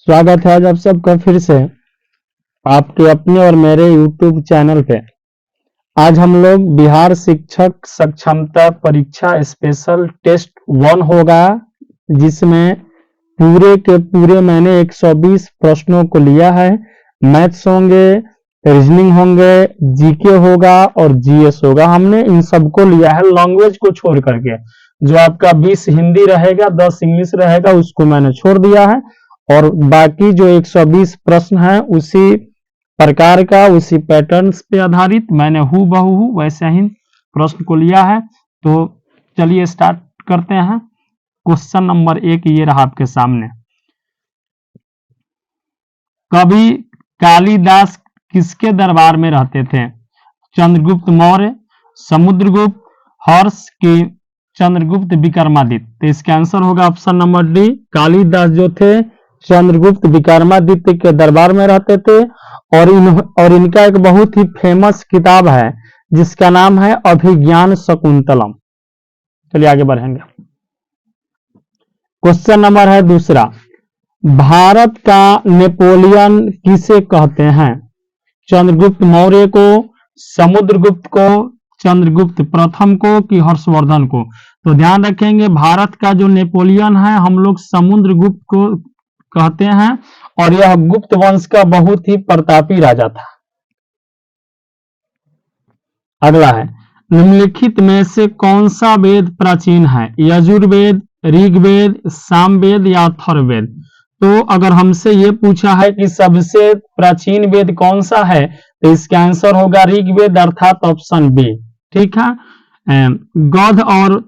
स्वागत है आज आप सबका फिर से आपके अपने और मेरे YouTube चैनल पे। आज हम लोग बिहार शिक्षक सक्षमता परीक्षा स्पेशल टेस्ट 1 होगा, जिसमें पूरे के पूरे मैंने 120 प्रश्नों को लिया है। मैथ्स होंगे, रीजनिंग होंगे, जीके होगा और जीएस होगा। हमने इन सबको लिया है लैंग्वेज को छोड़ करके। जो आपका 20 हिंदी रहेगा, 10 इंग्लिश रहेगा, उसको मैंने छोड़ दिया है। और बाकी जो 120 प्रश्न हैं उसी प्रकार का, उसी पैटर्न्स पे आधारित मैंने हूबहू वैसे ही प्रश्न को लिया है। तो चलिए स्टार्ट करते हैं। क्वेश्चन नंबर 1 ये रहा आपके सामने। कवि कालिदास किसके दरबार में रहते थे? चंद्रगुप्त मौर्य, समुद्रगुप्त, हर्ष की चंद्रगुप्त विक्रमादित्य। तो इसका आंसर होगा ऑप्शन नंबर डी। कालिदास जो थे चंद्रगुप्त विक्रमादित्य के दरबार में रहते थे। और इनका एक बहुत ही फेमस किताब है जिसका नाम है अभिज्ञान शकुंतलम। चलिए आगे बढ़ेंगे। क्वेश्चन नंबर है दूसरा। भारत का नेपोलियन किसे कहते हैं? चंद्रगुप्त मौर्य को, समुद्रगुप्त को, चंद्रगुप्त प्रथम को कि हर्षवर्धन को? तो ध्यान रखेंगे, भारत का जो नेपोलियन है हम लोग समुद्रगुप्त को कहते हैं। और यह गुप्त वंश का बहुत ही प्रतापी राजा था। अगला है, निम्नलिखित में से कौन सा वेद प्राचीन है? यजुर्वेद, ऋग्वेद, सामवेद या अथर्ववेद? तो अगर हमसे ये पूछा है कि सबसे प्राचीन वेद कौन सा है, तो इसका आंसर होगा ऋग्वेद, अर्थात ऑप्शन बी। ठीक है। गौध और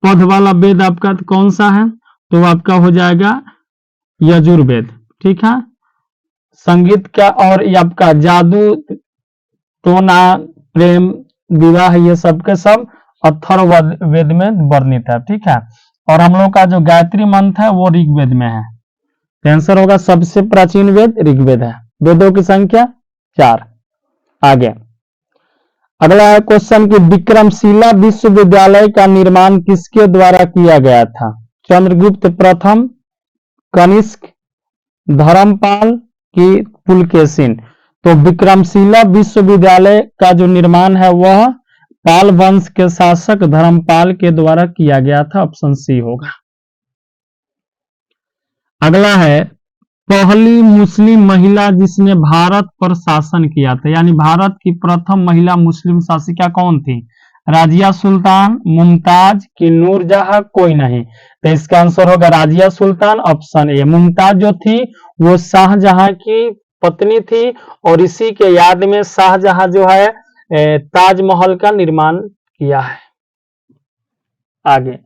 पद वाला वेद आपका कौन सा है? तो आपका हो जाएगा यजुर्वेद। ठीक है। संगीत का और आपका जादू, टोना, प्रेम, विवाह, ये सब के सब अथर्ववेद में वर्णित है। ठीक है। और हम लोग का जो गायत्री मंत्र है वो ऋग्वेद में है। आंसर होगा सबसे प्राचीन वेद ऋग्वेद है। वेदों की संख्या 4। आगे अगला है क्वेश्चन कि विक्रमशिला विश्वविद्यालय का निर्माण किसके द्वारा किया गया था? चंद्रगुप्त प्रथम, कनिष्क, धर्मपाल की पुलकेशिन? तो विक्रमशिला विश्वविद्यालय का जो निर्माण है वह पाल वंश के शासक धर्मपाल के द्वारा किया गया था। ऑप्शन सी होगा। अगला है, पहली मुस्लिम महिला जिसने भारत पर शासन किया था, यानी भारत की प्रथम महिला मुस्लिम शासिका कौन थी? राजिया सुल्तान, मुमताज की नूरजहां? कोई नहीं। तो इसका आंसर होगा राजिया सुल्तान, ऑप्शन ए। मुमताज जो थी वो शाहजहां की पत्नी थी और इसी के याद में शाहजहां जो है ताजमहल का निर्माण किया है। आगे,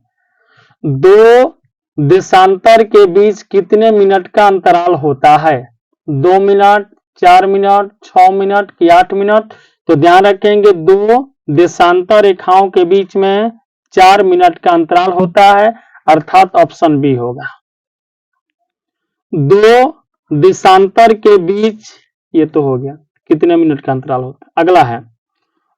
2 देशांतर के बीच कितने मिनट का अंतराल होता है? 2 मिनट, 4 मिनट, 6 मिनट कि 8 मिनट? तो ध्यान रखेंगे 2 देशांतर रेखाओं के बीच में 4 मिनट का अंतराल होता है, अर्थात ऑप्शन बी होगा। 2 देशांतर के बीच, ये तो हो गया, कितने मिनट का अंतराल होता है। अगला है,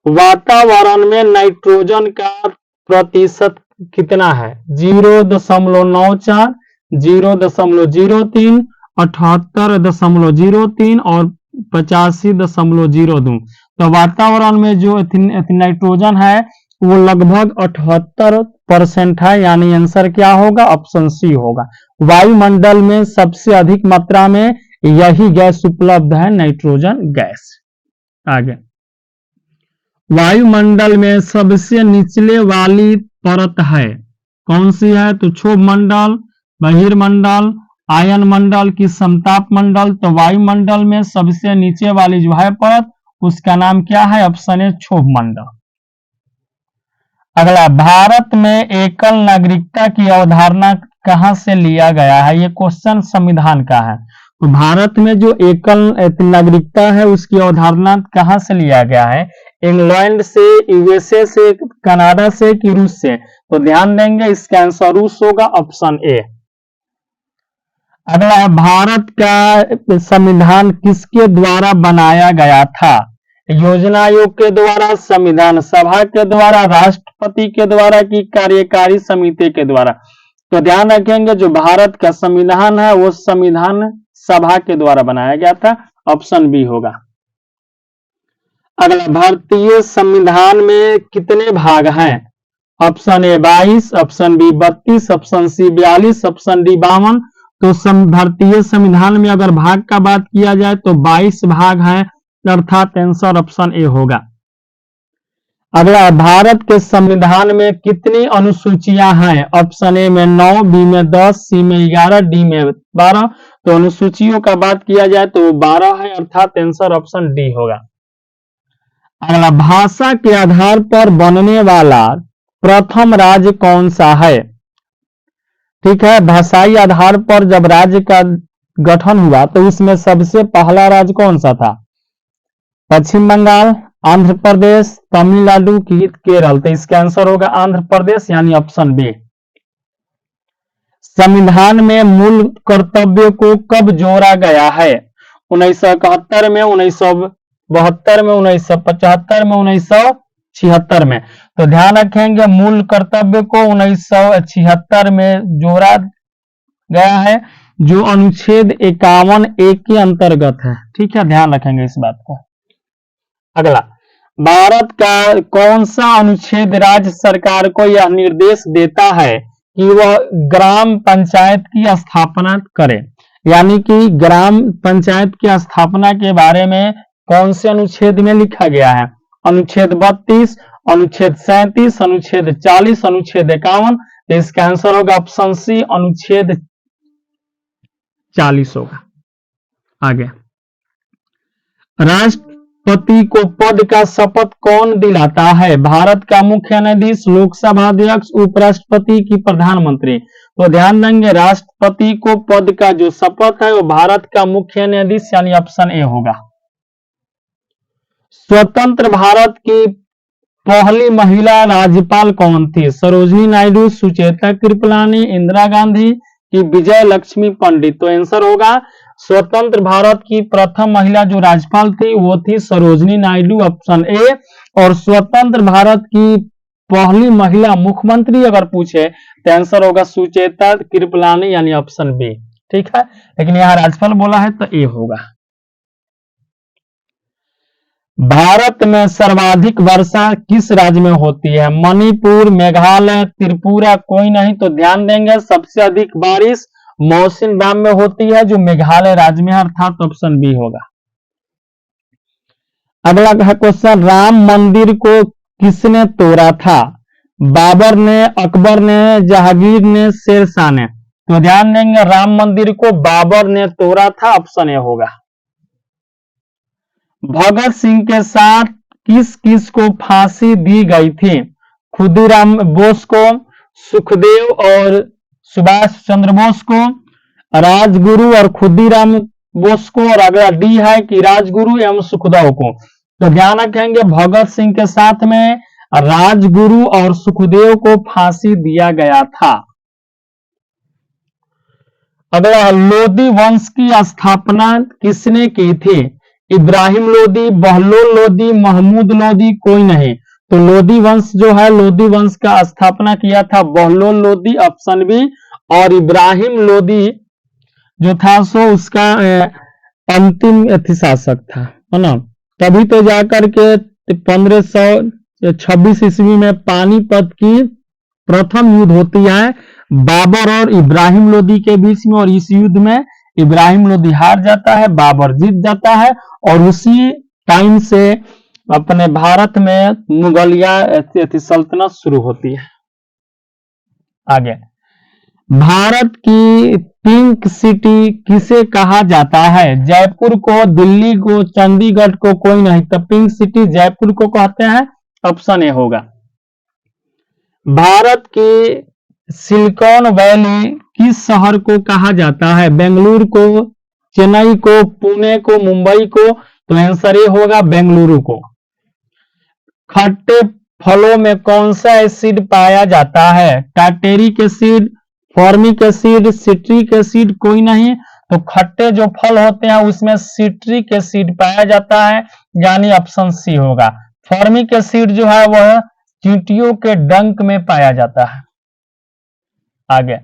वातावरण में नाइट्रोजन का प्रतिशत कितना है? 0.94, 0.03, 78.03 और 85.02। तो वातावरण में जो नाइट्रोजन है वो लगभग 78% है, यानी आंसर क्या होगा? ऑप्शन सी होगा। वायुमंडल में सबसे अधिक मात्रा में यही गैस उपलब्ध है, नाइट्रोजन गैस। आगे, वायुमंडल में सबसे निचले वाली परत है कौन सी है? तो क्षोभ मंडल, बहिर्मंडल, आयन मंडल की समताप मंडल? तो वायुमंडल में सबसे नीचे वाली जो है परत उसका नाम क्या है? ऑप्शन ए, क्षोभ मंडल। अगला, भारत में एकल नागरिकता की अवधारणा कहां से लिया गया है? ये क्वेश्चन संविधान का है। तो भारत में जो एकल नागरिकता है उसकी अवधारणा कहां से लिया गया है? इंग्लैंड से, यूएसए से, कनाडा से कि रूस से? तो ध्यान देंगे इसका आंसर रूस होगा, ऑप्शन ए। अगला, भारत का संविधान किसके द्वारा बनाया गया था? योजना आयोग के द्वारा, संविधान सभा के द्वारा, राष्ट्रपति के द्वारा कि कार्यकारी समिति के द्वारा? तो ध्यान रखेंगे जो भारत का संविधान है वो संविधान सभा के द्वारा बनाया गया था। ऑप्शन बी होगा। अगला, भारतीय संविधान में कितने भाग हैं? Option A 22, option B 32, option C 42, option D 52। तो भारतीय संविधान में अगर भाग का बात किया जाए तो 22 भाग हैं, अर्थात आंसर ऑप्शन ए होगा। अगला, भारत के संविधान में कितनी अनुसूचियां हैं? ऑप्शन ए में 9, बी में 10, सी में 11, डी में 12। तो अनुसूचियों का बात किया जाए तो 12 है, अर्थात आंसर ऑप्शन डी होगा। अगला, भाषा के आधार पर बनने वाला प्रथम राज्य कौन सा है? ठीक है, भाषाई आधार पर जब राज्य का गठन हुआ तो उसमें सबसे पहला राज्य कौन सा था? पश्चिम बंगाल, आंध्र प्रदेश, तमिलनाडु की केरल। तो इसका आंसर होगा आंध्र प्रदेश, यानी ऑप्शन बी। संविधान में मूल कर्तव्य को कब जोड़ा गया है? 1971 में, 1972 में, 1975 में, 1976 में। तो ध्यान रखेंगे मूल कर्तव्य को 1976 में जोड़ा गया है, जो अनुच्छेद 51A के अंतर्गत है। ठीक है, ध्यान रखेंगे इस बात को। अगला, भारत का कौन सा अनुच्छेद राज्य सरकार को यह निर्देश देता है कि वह ग्राम पंचायत की स्थापना करे? यानी कि ग्राम पंचायत की स्थापना के बारे में कौन से अनुच्छेद में लिखा गया है? अनुच्छेद 32, अनुच्छेद 37, अनुच्छेद 40, अनुच्छेद 51। तो इसका आंसर होगा ऑप्शन सी, अनुच्छेद 40 होगा। आगे, राष्ट्रपति को पद का शपथ कौन दिलाता है? भारत का मुख्य न्यायाधीश, लोकसभा अध्यक्ष, उपराष्ट्रपति की प्रधानमंत्री। तो ध्यान देंगे राष्ट्रपति को पद का जो शपथ है वो भारत का मुख्य न्यायाधीश, यानी ऑप्शन ए होगा। स्वतंत्र भारत की पहली महिला राज्यपाल कौन थी? सरोजिनी नायडू, सुचेता कृपलानी, इंदिरा गांधी की विजय लक्ष्मी पंडित। तो आंसर होगा स्वतंत्र भारत की प्रथम महिला जो राज्यपाल थी वो थी सरोजिनी नायडू, ऑप्शन ए। और स्वतंत्र भारत की पहली महिला मुख्यमंत्री अगर पूछे तो आंसर होगा सुचेता कृपलानी, यानी ऑप्शन बी। ठीक है, लेकिन यहाँ राज्यपाल बोला है तो ए होगा। भारत में सर्वाधिक वर्षा किस राज्य में होती है? मणिपुर, मेघालय, त्रिपुरा, कोई नहीं। तो ध्यान देंगे सबसे अधिक बारिश मौसिनराम में होती है, जो मेघालय राज्य में है, अर्थात ऑप्शन बी होगा। अगला क्वेश्चन, राम मंदिर को किसने तोड़ा था? बाबर ने, अकबर ने, जहांगीर ने, शेरशाह ने। तो ध्यान देंगे राम मंदिर को बाबर ने तोड़ा था, ऑप्शन ए होगा। भगत सिंह के साथ किस किस को फांसी दी गई थी? खुदीराम बोस को, सुखदेव और सुभाष चंद्र बोस को, राजगुरु और खुदीराम बोस को, और अगला डी है कि राजगुरु एवं सुखदेव को। तो ध्यान रखेंगे भगत सिंह के साथ में राजगुरु और सुखदेव को फांसी दिया गया था। अगला, लोदी वंश की स्थापना किसने की थी? इब्राहिम लोदी, बहलोल लोदी, महमूद लोदी, कोई नहीं। तो लोदी वंश जो है, लोदी वंश का स्थापना किया था बहलोल लोदी, ऑप्शन बी। और इब्राहिम लोदी जो था सो उसका अंतिम शासक था, है ना। तभी तो जाकर के 1526 ईस्वी में पानीपत की प्रथम युद्ध होती है बाबर और इब्राहिम लोदी के बीच में, और इस युद्ध में इब्राहिम लोदी हार जाता है, बाबर जीत जाता है, और उसी टाइम से अपने भारत में मुगलिया सल्तनत शुरू होती है। आगे, भारत की पिंक सिटी किसे कहा जाता है? जयपुर को, दिल्ली को, चंडीगढ़ को, कोई नहीं। तो पिंक सिटी जयपुर को कहते हैं, ऑप्शन ए होगा। भारत की सिलिकॉन वैली किस शहर को कहा जाता है? बेंगलुरु को, चेन्नई को, पुणे को, मुंबई को। तो आंसर ये होगा बेंगलुरु को। खट्टे फलों में कौन सा एसिड पाया जाता है? Tartaric acid, formic acid, citric acid, कोई नहीं। तो खट्टे जो फल होते हैं उसमें सिट्रिक एसिड पाया जाता है, यानी ऑप्शन सी होगा। फॉर्मिक एसिड जो है वह चींटियों के डंक में पाया जाता है। आगे,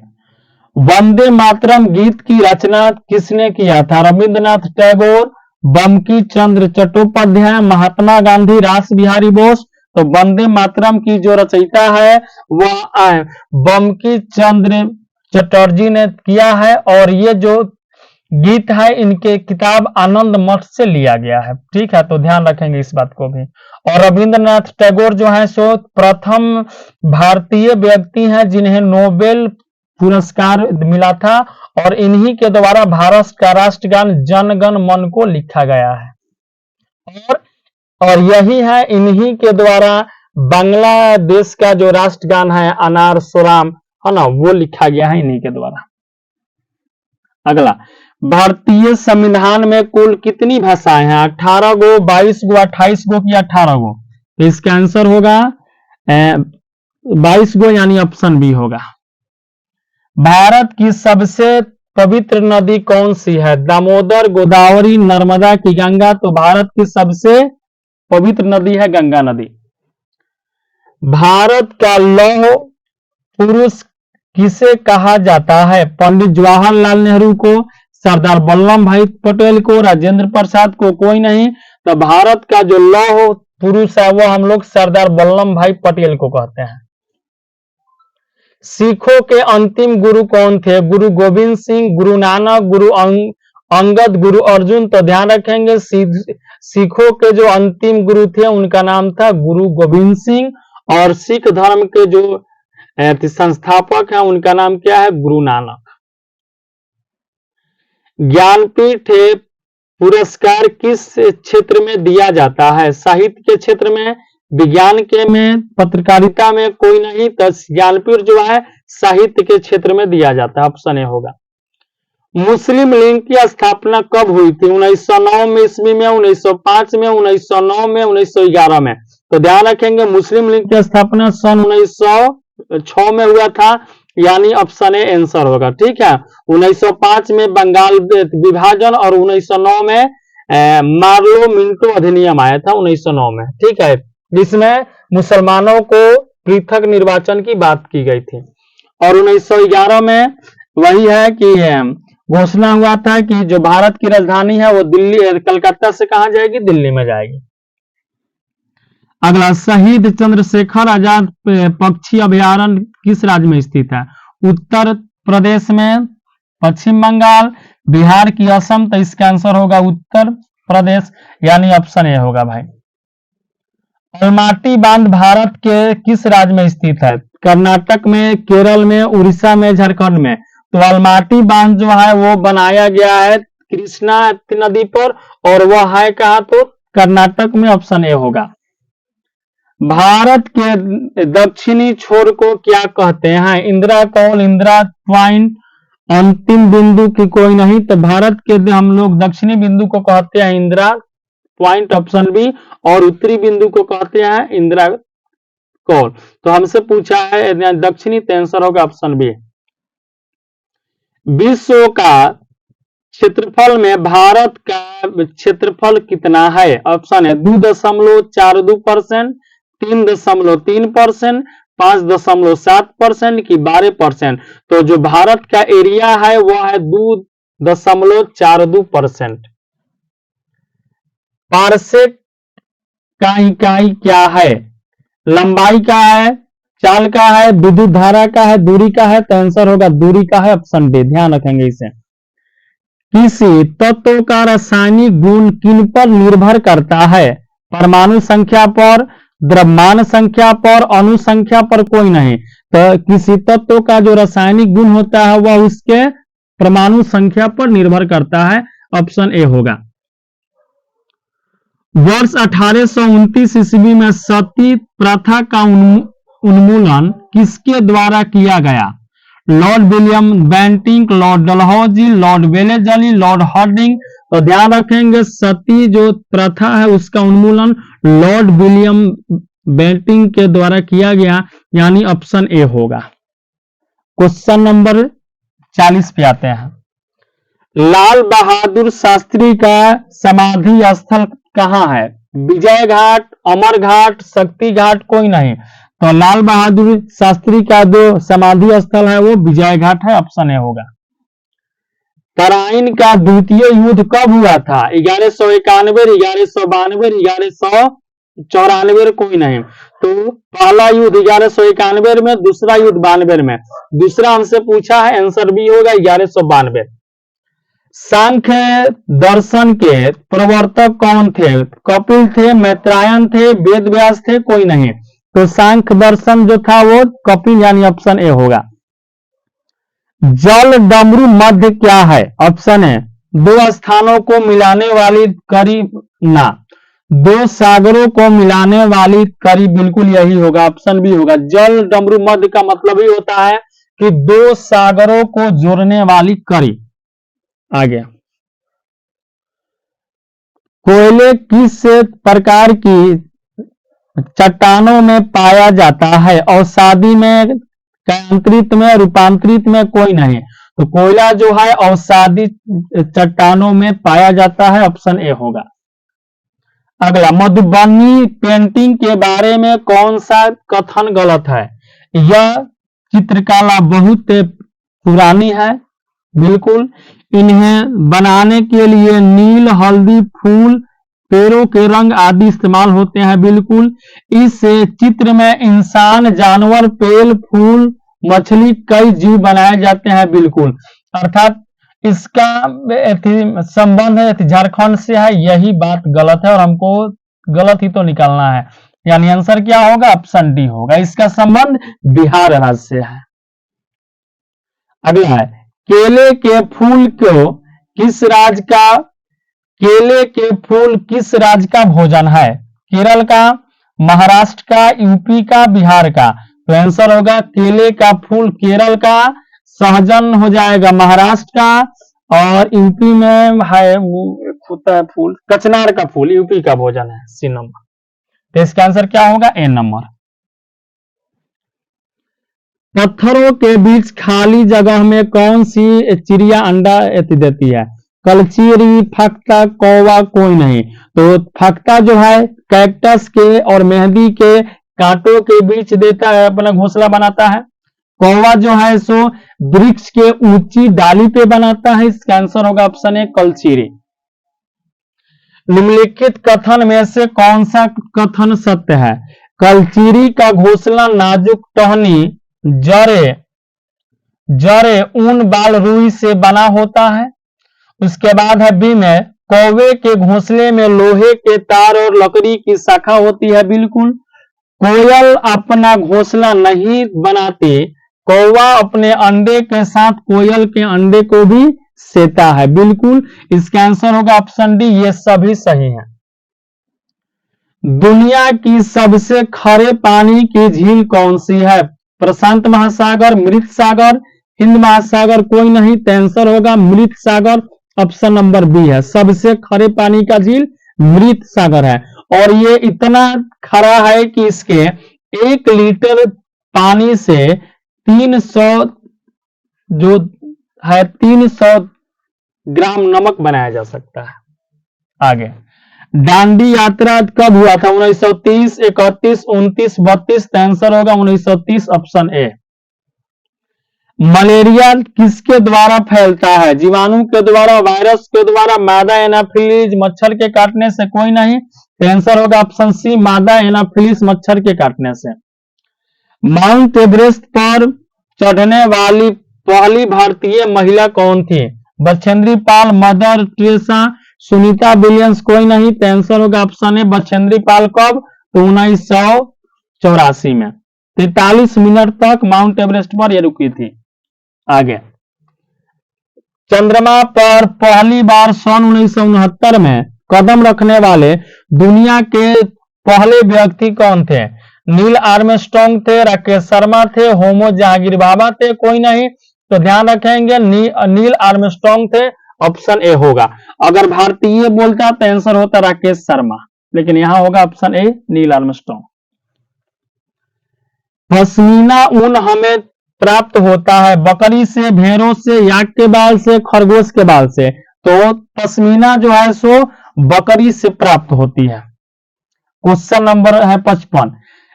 वंदे मातरम गीत की रचना किसने किया था? रविंद्रनाथ टैगोर, बंकिम चंद्र चट्टोपाध्याय, महात्मा गांधी, रास बिहारी बोस। तो वंदे मातरम की जो रचयिता है वह बंकिम चंद्र चटर्जी ने किया है, और ये जो गीत है इनके किताब आनंद मठ से लिया गया है। ठीक है, तो ध्यान रखेंगे इस बात को भी। और रविंद्रनाथ टैगोर जो है सो प्रथम भारतीय व्यक्ति हैं जिन्हें नोबेल पुरस्कार मिला था, और इन्हीं के द्वारा भारत का राष्ट्रगान जन गण मन को लिखा गया है। और यही है, इन्हीं के द्वारा बांग्लादेश का जो राष्ट्रगान है अनार सोराम है ना, वो लिखा गया है इन्हीं के द्वारा। अगला, भारतीय संविधान में कुल कितनी भाषाएं हैं? 18 गो, 22 गो, 28 गो या 18 गो? तो इसका आंसर होगा 22 गो, यानी ऑप्शन बी होगा। भारत की सबसे पवित्र नदी कौन सी है? दामोदर, गोदावरी, नर्मदा की गंगा? तो भारत की सबसे पवित्र नदी है गंगा नदी। भारत का लौह पुरुष किसे कहा जाता है? पंडित जवाहरलाल नेहरू को, सरदार वल्लभ भाई पटेल को, राजेंद्र प्रसाद को? कोई नहीं। तो भारत का जो लौह पुरुष है वो हम लोग सरदार वल्लभ भाई पटेल को कहते हैं। सिखों के अंतिम गुरु कौन थे? गुरु गोविंद सिंह, गुरु नानक, गुरु अंगद, गुरु अर्जुन? तो ध्यान रखेंगे, सिखों के जो अंतिम गुरु थे उनका नाम था गुरु गोविंद सिंह, और सिख धर्म के जो संस्थापक हैं उनका नाम क्या है? गुरु नानक। ज्ञानपीठ पुरस्कार किस क्षेत्र में दिया जाता है? साहित्य के क्षेत्र में, विज्ञान के में, पत्रकारिता में? कोई नहीं। तो ज्ञानपीठ जो है साहित्य के क्षेत्र में दिया जाता है, ऑप्शन ए होगा। मुस्लिम लीग की स्थापना कब हुई थी? 1909 में, ईस्वी में, 1905 में, 1909 में, 1911 में? तो ध्यान रखेंगे, मुस्लिम लीग की स्थापना सन 1906 में हुआ था, यानी ऑप्शन ए आंसर होगा। ठीक है, 1905 में बंगाल विभाजन, और 1909 में मार्लो मिंटो अधिनियम आया था 1909 में। ठीक है, जिसमें मुसलमानों को पृथक निर्वाचन की बात की गई थी। और 1911 में वही है कि घोषणा हुआ था कि जो भारत की राजधानी है वो दिल्ली, कलकत्ता से कहां जाएगी? दिल्ली में जाएगी। अगला, शहीद चंद्रशेखर आजाद पक्षी अभयारण्य किस राज्य में स्थित है? उत्तर प्रदेश में, पश्चिम बंगाल, बिहार की असम? तो इसका आंसर होगा उत्तर प्रदेश, यानी ऑप्शन ए होगा भाई। अलमाटी बांध भारत के किस राज्य में स्थित है? कर्नाटक में, केरल में, उड़ीसा में, झारखंड में? तो अलमाटी बांध जो है वो बनाया गया है कृष्णा नदी पर, और वह है कहा? तो कर्नाटक में, ऑप्शन ए होगा। भारत के दक्षिणी छोर को क्या कहते हैं? इंदिरा कौल, इंदिरा पॉइंट, अंतिम बिंदु की? कोई नहीं। तो भारत के हम लोग दक्षिणी बिंदु को कहते हैं इंदिरा पॉइंट, ऑप्शन बी, और उत्तरी बिंदु को कहते हैं इंदिरा कौल। तो हमसे पूछा है दक्षिणी, तो आंसर होगा ऑप्शन बी। विश्व का क्षेत्रफल में भारत का क्षेत्रफल कितना है? ऑप्शन है 2.42%, 3.3%, 5.7% की 12%? तो जो भारत का एरिया है वह है 2.42%। पारसेक का इकाई क्या है? लंबाई का है, चाल का है, विद्युत धारा का है, दूरी का है? तो आंसर होगा दूरी का है, ऑप्शन डी। ध्यान रखेंगे इसे। किसी तत्व का रासायनिक गुण किन पर निर्भर करता है? परमाणु संख्या पर, द्रव्यमान संख्या पर, अणु संख्या पर? कोई नहीं। तो किसी तत्व का जो रासायनिक गुण होता है वह उसके परमाणु संख्या पर निर्भर करता है, ऑप्शन ए होगा। वर्ष 1829 ईस्वी में सती प्रथा का उन्मूलन किसके द्वारा किया गया? Lord William Bentinck, Lord Dalhousie, Lord Wellesley, Lord Hardinge? तो ध्यान रखेंगे, सती जो प्रथा है उसका उन्मूलन लॉर्ड विलियम बेंटिंक के द्वारा किया गया, यानी ऑप्शन ए होगा। क्वेश्चन नंबर 40 पे आते हैं। लाल बहादुर शास्त्री का समाधि स्थल कहां है? विजय घाट, अमर घाट, शक्ति घाट? कोई नहीं। तो लाल बहादुर शास्त्री का जो समाधि स्थल है वो विजय घाट है, ऑप्शन ए होगा। तराइन का द्वितीय युद्ध कब हुआ था? 1191, 1192, 1194, कोई नहीं। तो पहला युद्ध 1191 में, दूसरा युद्ध 92 में। दूसरा हमसे पूछा है, आंसर बी होगा 1192। सांख्य दर्शन के प्रवर्तक कौन थे? कपिल थे, मैत्रायन थे, वेद व्यास थे, कोई नहीं। तो सांख्य दर्शन जो था वो कपिल, यानी ऑप्शन ए होगा। जल डमरू मध्य क्या है? ऑप्शन ए दो स्थानों को मिलाने वाली करी ना, दो सागरों को मिलाने वाली करी, बिल्कुल यही होगा, ऑप्शन बी होगा। जल डमरू मध्य का मतलब ही होता है कि दो सागरों को जोड़ने वाली करी। आगे, कोयले किस प्रकार की चट्टानों में पाया जाता है? अवसादी में, कायांतरित में, रूपांतरित में, कोई नहीं। तो कोयला जो है अवसादी चट्टानों में पाया जाता है, ऑप्शन ए होगा। अगला, मधुबनी पेंटिंग के बारे में कौन सा कथन गलत है? यह चित्रकला बहुत पुरानी है, बिल्कुल। इन्हें बनाने के लिए नील, हल्दी, फूल, पेड़ों के रंग आदि इस्तेमाल होते हैं, बिल्कुल। इस चित्र में इंसान, जानवर, पेड़, फूल, मछली, कई जीव बनाए जाते हैं, बिल्कुल। अर्थात इसका संबंध झारखंड से है, यही बात गलत है और हमको गलत ही तो निकालना है, यानी आंसर क्या होगा? ऑप्शन डी होगा। इसका संबंध बिहार राज्य से है। अगला है, केले के फूल को किस राज्य का, केले के फूल किस राज्य का भोजन है? केरल का, महाराष्ट्र का, यूपी का, बिहार का। तो आंसर होगा केले का फूल केरल का, सहजन हो जाएगा महाराष्ट्र का, और यूपी में है होता है फूल कचनार का फूल, यूपी का भोजन है, सी नंबर। तो इसका आंसर क्या होगा? ए नंबर। पत्थरों के बीच खाली जगह में कौन सी चिड़िया अंडा देती है? कलचीरी, फक्ता, कौवा, कोई नहीं। तो फक्ता जो है कैक्टस के और मेहंदी के कांटों के बीच देता है, अपना घोंसला बनाता है। कौवा जो है सो वृक्ष के ऊंची डाली पे बनाता है। इसका आंसर होगा ऑप्शन ए कलचीरी। निम्नलिखित कथन में से कौन सा कथन सत्य है? कलचीरी का घोंसला नाजुक टहनी, जड़े ऊन, बाल, रुई से बना होता है। उसके बाद है बी में, कौवे के घोंसले में लोहे के तार और लकड़ी की शाखा होती है, बिल्कुल। कोयल अपना घोंसला नहीं बनाती, कौवा अपने अंडे के साथ कोयल के अंडे को भी सेता है, बिल्कुल। इसका आंसर होगा ऑप्शन डी, ये सभी सही है। दुनिया की सबसे खरे पानी की झील कौन सी है? प्रशांत महासागर, मृत सागर, हिंद महासागर, कोई नहीं। तो आंसर होगा मृत सागर, ऑप्शन नंबर बी है। सबसे खरे पानी का झील मृत सागर है, और ये इतना खरा है कि इसके 1 लीटर पानी से 300 जो है 300 ग्राम नमक बनाया जा सकता है। आगे, दांडी यात्रा कब हुआ था? 1930, 31, 29, 32। आंसर होगा 1930, ऑप्शन ए। मलेरिया किसके द्वारा फैलता है? जीवाणु के द्वारा, वायरस के द्वारा, मादा एनाफिलीज, मच्छर के काटने से, कोई नहीं। तो आंसर होगा ऑप्शन सी, मादा एनाफिलीज, मच्छर के काटने से। माउंट एवरेस्ट पर चढ़ने वाली पहली भारतीय महिला कौन थी? Bachendri Pal, mother Teresa, Sunita Williams, कोई नहीं। तो आंसर होगा ऑप्शन ए बछेंद्री पाल। कब? तो 1984 में 43 मिनट तक माउंट एवरेस्ट पर यह रुकी थी। आगे, चंद्रमा पर पहली बार सन 1969 में कदम रखने वाले दुनिया के पहले व्यक्ति कौन थे? नील आर्मस्ट्रांग थे, राकेश शर्मा थे, होमो जहांगीर बाबा थे, कोई नहीं। तो ध्यान रखेंगे नील आर्मस्ट्रांग थे, ऑप्शन ए होगा। अगर भारतीय बोलता तो आंसर होता राकेश शर्मा, लेकिन यहां होगा option A Neil Armstrong. Pashmina ऊन हमें प्राप्त होता है बकरी से, भेड़ों से, याक के बाल से, खरगोश के बाल से। तो पश्मीना जो है सो बकरी से प्राप्त होती है। क्वेश्चन नंबर है 55।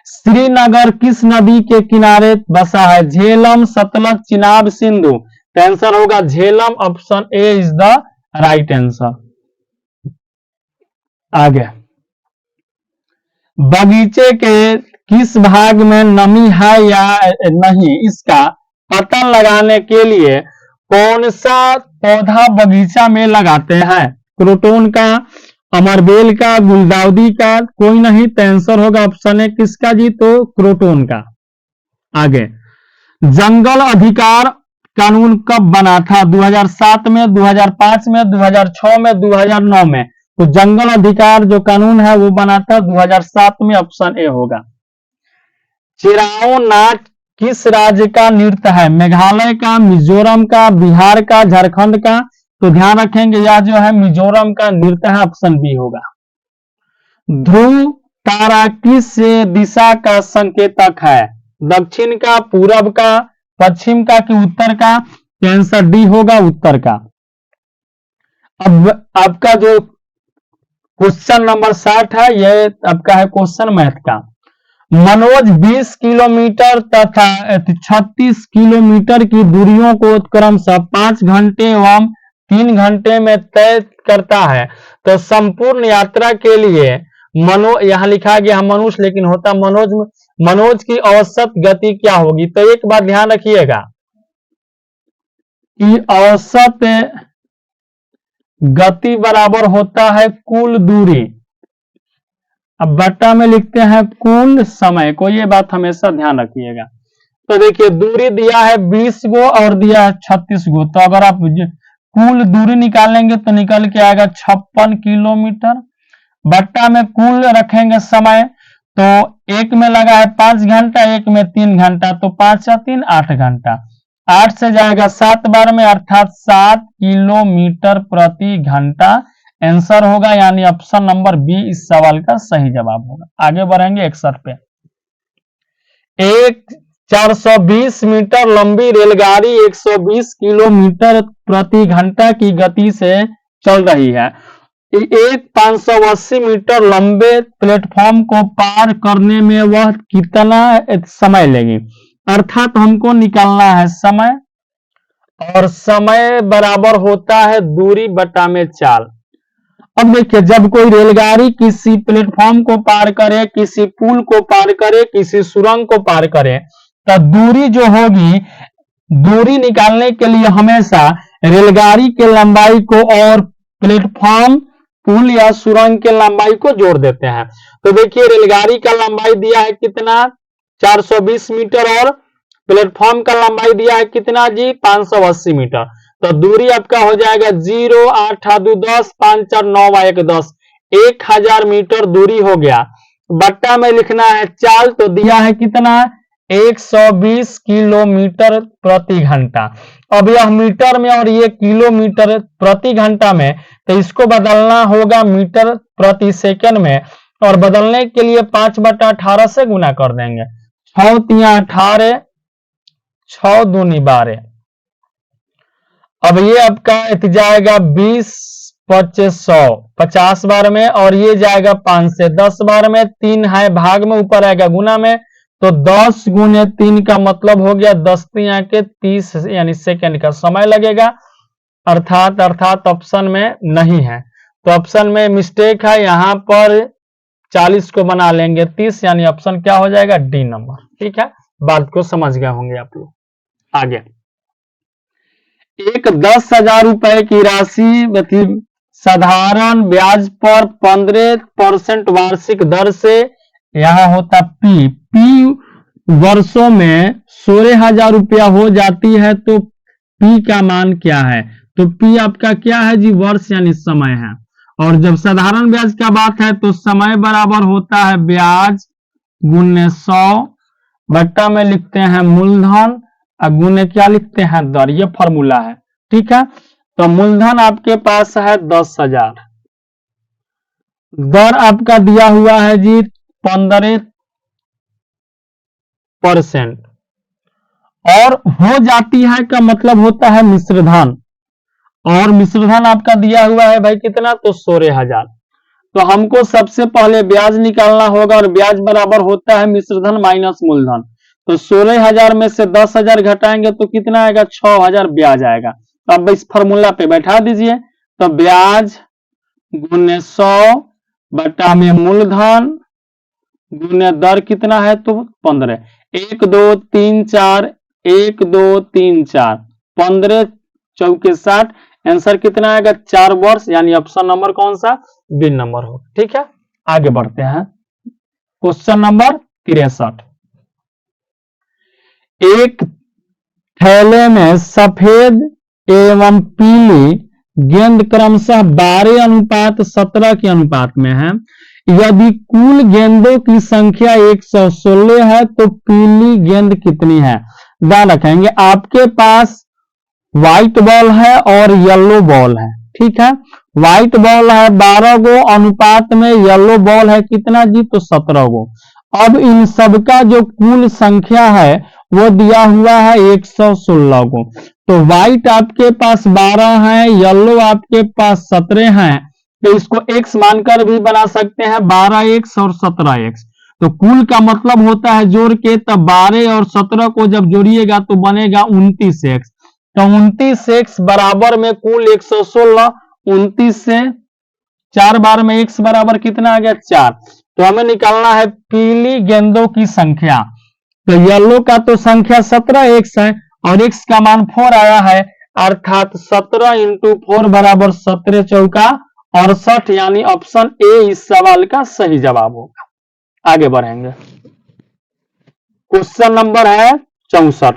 श्रीनगर किस नदी के किनारे बसा है? झेलम, सतलज, चिनाब, सिंधु। तो आंसर होगा Jhelum. Option A is the right answer. आगे, बगीचे के किस भाग में नमी है या नहीं, इसका पता लगाने के लिए कौन सा पौधा बगीचा में लगाते हैं? क्रोटोन का, अमरबेल का, गुलदाउदी का, कोई नहीं। तो आंसर होगा ऑप्शन ए किसका जी? तो क्रोटोन का। आगे, जंगल अधिकार कानून कब बना था? 2007 में, 2005 में, 2006 में, 2009 में। तो जंगल अधिकार जो कानून है वो बना था 2007 में। ऑप्शन ए होगा। चिराओ नाच किस राज्य का नृत्य है? मेघालय का, मिजोरम का, बिहार का, झारखंड का। तो ध्यान रखेंगे यह जो है मिजोरम का नृत्य है। ऑप्शन बी होगा। ध्रुव तारा किस दिशा का संकेतक है? दक्षिण का, पूरब का, पश्चिम का कि उत्तर का? तो आंसर डी होगा, उत्तर का। अब आपका जो क्वेश्चन नंबर 60 है यह आपका है क्वेश्चन मैथ का। मनोज 20 किलोमीटर तथा 36 किलोमीटर की दूरियों को क्रमशः 5 घंटे एवं 3 घंटे में तय करता है। तो संपूर्ण यात्रा के लिए यहां लिखा गया मनुष्य लेकिन होता मनोज की औसत गति क्या होगी? तो एक बात ध्यान रखिएगा कि औसत गति बराबर होता है कुल दूरी, अब बट्टा में लिखते हैं कुल समय को। ये बात हमेशा ध्यान रखिएगा। तो देखिए दूरी दिया है 20 गो और दिया है 36 गो। तो अगर आप कुल दूरी निकालेंगे तो निकल के आएगा 56 किलोमीटर। बट्टा में कुल रखेंगे समय, तो एक में लगा है 5 घंटा, एक में 3 घंटा, तो 5 या 3 8 घंटा। 8 से जाएगा 7 बार में, अर्थात 7 किलोमीटर प्रति घंटा आंसर होगा। यानी ऑप्शन नंबर बी इस सवाल का सही जवाब होगा। आगे बढ़ेंगे 61 पे। एक 420 मीटर लंबी रेलगाड़ी 120 किलोमीटर प्रति घंटा की गति से चल रही है। एक 580 मीटर लंबे प्लेटफॉर्म को पार करने में वह कितना समय लेगी? अर्थात हमको निकालना है समय, और समय बराबर होता है दूरी बटा में चाल। अब देखिए जब कोई रेलगाड़ी किसी प्लेटफॉर्म को पार करे, किसी पुल को पार करे, किसी सुरंग को पार करे, तो दूरी जो होगी, दूरी निकालने के लिए हमेशा रेलगाड़ी के लंबाई को और प्लेटफॉर्म, पुल या सुरंग के लंबाई को जोड़ देते हैं। तो देखिए रेलगाड़ी का लंबाई दिया है कितना? 420 मीटर, और प्लेटफॉर्म का लंबाई दिया है कितना जी? 580 मीटर। तो दूरी आपका हो जाएगा 0 8 2 10 5 4 9 1 10, 1000 मीटर दूरी हो गया। बट्टा में लिखना है चाल, तो दिया है कितना? 120 किलोमीटर प्रति घंटा। अब यह मीटर में और ये किलोमीटर प्रति घंटा में, तो इसको बदलना होगा मीटर प्रति सेकंड में, और बदलने के लिए 5/18 से गुना कर देंगे। 6 3 18, 6 दूनी 12। अब ये आपका जाएगा 20 25 100 50 बार में, और ये जाएगा 5 से 10 बार में। 3 है भाग में, ऊपर आएगा गुना में, तो 10 गुने 3 का मतलब हो गया 10 के 30 यानी सेकंड का समय लगेगा। अर्थात ऑप्शन में नहीं है, तो ऑप्शन में मिस्टेक है। यहां पर 40 को बना लेंगे 30, यानी ऑप्शन क्या हो जाएगा? D number. ठीक है, बात को समझ गए होंगे आप लोग। आगे, एक 10,000 रुपए की राशि साधारण ब्याज पर 15% वार्षिक दर से, यहां होता पी वर्षों में 16,000 रुपया हो जाती है, तो पी का मान क्या है? तो पी आपका क्या है जी? वर्ष यानी समय है। और जब साधारण ब्याज का बात है तो समय बराबर होता है ब्याज गुने 100, बट्टा में लिखते हैं मूलधन, गुने क्या लिखते हैं? दर। ये फॉर्मूला है। ठीक है, तो मूलधन आपके पास है 10,000, दर आपका दिया हुआ है जी 15%, और हो जाती है का मतलब होता है मिश्रधन, और मिश्रधन आपका दिया हुआ है भाई कितना? तो 16,000। तो हमको सबसे पहले ब्याज निकालना होगा और ब्याज बराबर होता है मिश्रधन माइनस मूलधन। तो 16,000 में से 10,000 घटाएंगे तो कितना आएगा, 6,000 ब्याज आएगा। तो अब इस फॉर्मूला पे बैठा दीजिए, तो ब्याज गुने 100 बटा में मूलधन गुने दर कितना है तो 15, 1 2 3 4 1 2 3 4 15 चौके 60, आंसर कितना आएगा 4 वर्ष, यानी ऑप्शन नंबर कौन सा, बी नंबर हो। ठीक है, आगे बढ़ते हैं। क्वेश्चन नंबर 63, एक थैले में सफेद एवं पीली गेंद क्रमशः 12:17 के अनुपात में है। यदि कुल गेंदों की संख्या 116 है तो पीली गेंद कितनी है। ध्यान रखेंगे, आपके पास व्हाइट बॉल है और येलो बॉल है। ठीक है, व्हाइट बॉल है 12 गो, अनुपात में येलो बॉल है कितना जी, तो 17 गो। अब इन सबका जो कुल संख्या है वो दिया हुआ है 116 को। तो व्हाइट आपके पास 12 है, येलो आपके पास 17 है, तो इसको x मानकर भी बना सकते हैं, 12x और 17x। तो कुल का मतलब होता है जोड़ के, तब 12 और 17 को जब जोड़िएगा तो बनेगा 29x। तो 29x बराबर में कुल 116, 29 से 4 बार में x बराबर कितना आ गया 4। तो हमें निकालना है पीली गेंदों की संख्या। तो येलो का तो संख्या 17x है और x का मान 4 आया है, अर्थात 17 इंटू 4 बराबर 17 चौका 68, यानी ऑप्शन ए इस सवाल का सही जवाब होगा। आगे बढ़ेंगे, क्वेश्चन नंबर है 64,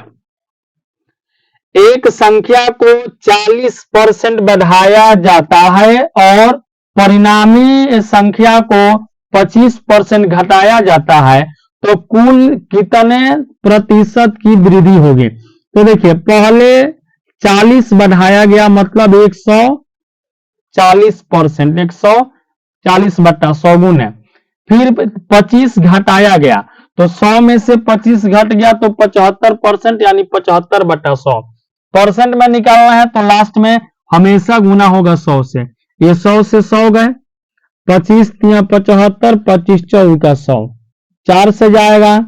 एक संख्या को 40% बढ़ाया जाता है और परिणामी संख्या को 25% घटाया जाता है, तो कुल कितने प्रतिशत की वृद्धि होगी। तो देखिए, पहले 40 बढ़ाया गया मतलब 140%, 140 बटा 100 गुने, फिर 25 घटाया गया तो 100 में से 25 घट गया तो 75%, यानी 75 बटा 100। परसेंट में निकालना है तो लास्ट में हमेशा गुना होगा 100 से। ये 100 से 100 गए, 25 तिया 75, 25 चौका 100, 4 से जाएगा,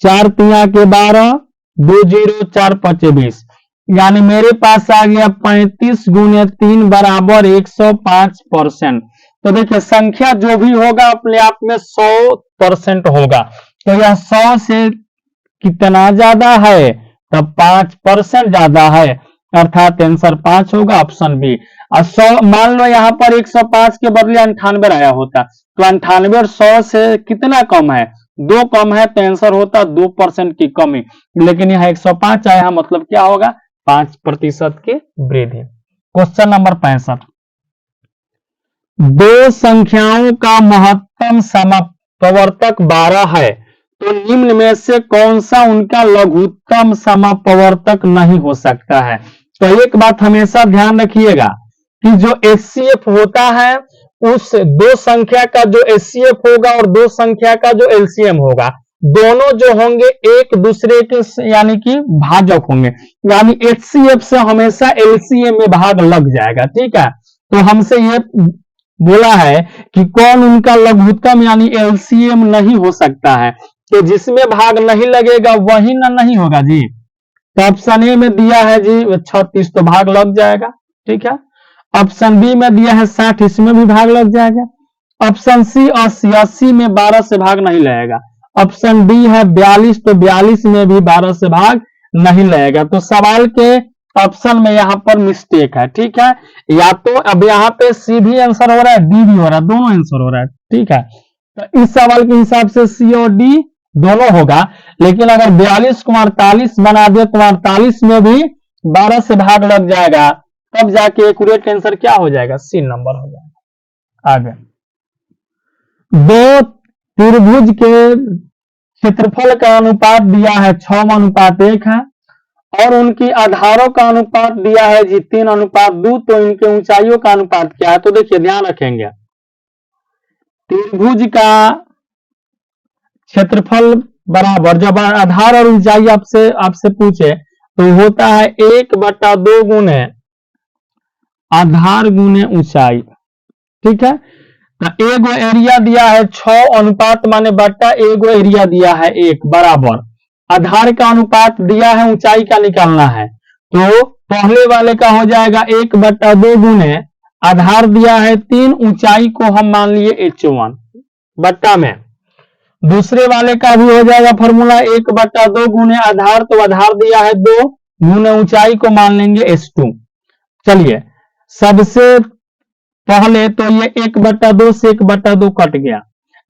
4 तिया के 12, 2 0 4 5 20, यानी मेरे पास आ गया 35 गुने 3 बराबर 105%। तो देखिए, संख्या जो भी होगा अपने आप में 100% होगा। तो यह 100 से कितना ज्यादा है, तब 5% ज्यादा है, अर्थात आंसर 5 होगा, ऑप्शन बी। और 100 मान लो यहाँ पर 105 के बदले 98 आया होता, तो 98 और 100 से कितना कम है, 2 कम है, तो आंसर होता 2% की कमी। लेकिन यहाँ 105 आया, मतलब क्या होगा, 5% की वृद्धि। क्वेश्चन नंबर 65, दो संख्याओं का महत्तम समापवर्तक 12 है, तो निम्न में से कौन सा उनका लघुत्तम समापवर्तक नहीं हो सकता है। तो एक बात हमेशा ध्यान रखिएगा कि जो एचसीएफ होता है, उस दो संख्या का जो एचसीएफ होगा और दो संख्या का जो एलसीएम होगा, दोनों जो होंगे एक दूसरे के यानी कि भाजक होंगे, यानी एचसीएफ से हमेशा एलसीएम में भाग लग जाएगा। ठीक है, तो हमसे ये बोला है कि कौन उनका लघुत्तम यानी एलसीएम नहीं हो सकता है, तो जिसमें भाग नहीं लगेगा वही ना नहीं होगा जी। तो ऑप्शन ए में दिया है जी 36, तो भाग लग जाएगा। ठीक है, ऑप्शन बी में दिया है 60, इसमें भी भाग लग जाएगा। ऑप्शन सी 80, 80 में 12 से भाग नहीं लगेगा। ऑप्शन डी है 42, तो 42 में भी 12 से भाग नहीं लगेगा। तो सवाल के ऑप्शन में यहाँ पर मिस्टेक है। ठीक है, या तो अब यहाँ पे सी भी आंसर हो रहा है, डी भी हो रहा है, दोनों आंसर हो रहा है। ठीक है, तो इस सवाल के हिसाब से सी और डी दोनों होगा, लेकिन अगर 42 को 48 बना दे तो 48 में भी 12 से भाग लग जाएगा, तब जाके एक्यूरेट आंसर क्या हो जाएगा, सी नंबर हो जाएगा। आगे, दो त्रिभुज के क्षेत्रफल का अनुपात दिया है 6:1 है और उनकी आधारों का अनुपात दिया है जी 3:2, तो इनके ऊंचाइयों का अनुपात क्या है। तो देखिए, ध्यान रखेंगे, त्रिभुज का क्षेत्रफल बराबर जब आधार और ऊंचाई आपसे पूछे तो होता है 1/2 गुने आधार गुने ऊंचाई। ठीक है, तो एगो एरिया दिया है 6 अनुपात माने बट्टा एगो एरिया दिया है 1 बराबर आधार का अनुपात दिया है ऊंचाई का निकालना है। तो पहले वाले का हो जाएगा 1/2 गुने आधार दिया है 3 ऊंचाई को हम मान लिए h1 बट्टा में। दूसरे वाले का भी हो जाएगा फॉर्मूला 1/2 गुने आधार तो आधार दिया है 2 गुने ऊंचाई को मान लेंगे h2। चलिए सबसे पहले तो ये 1/2 से 1/2 कट गया,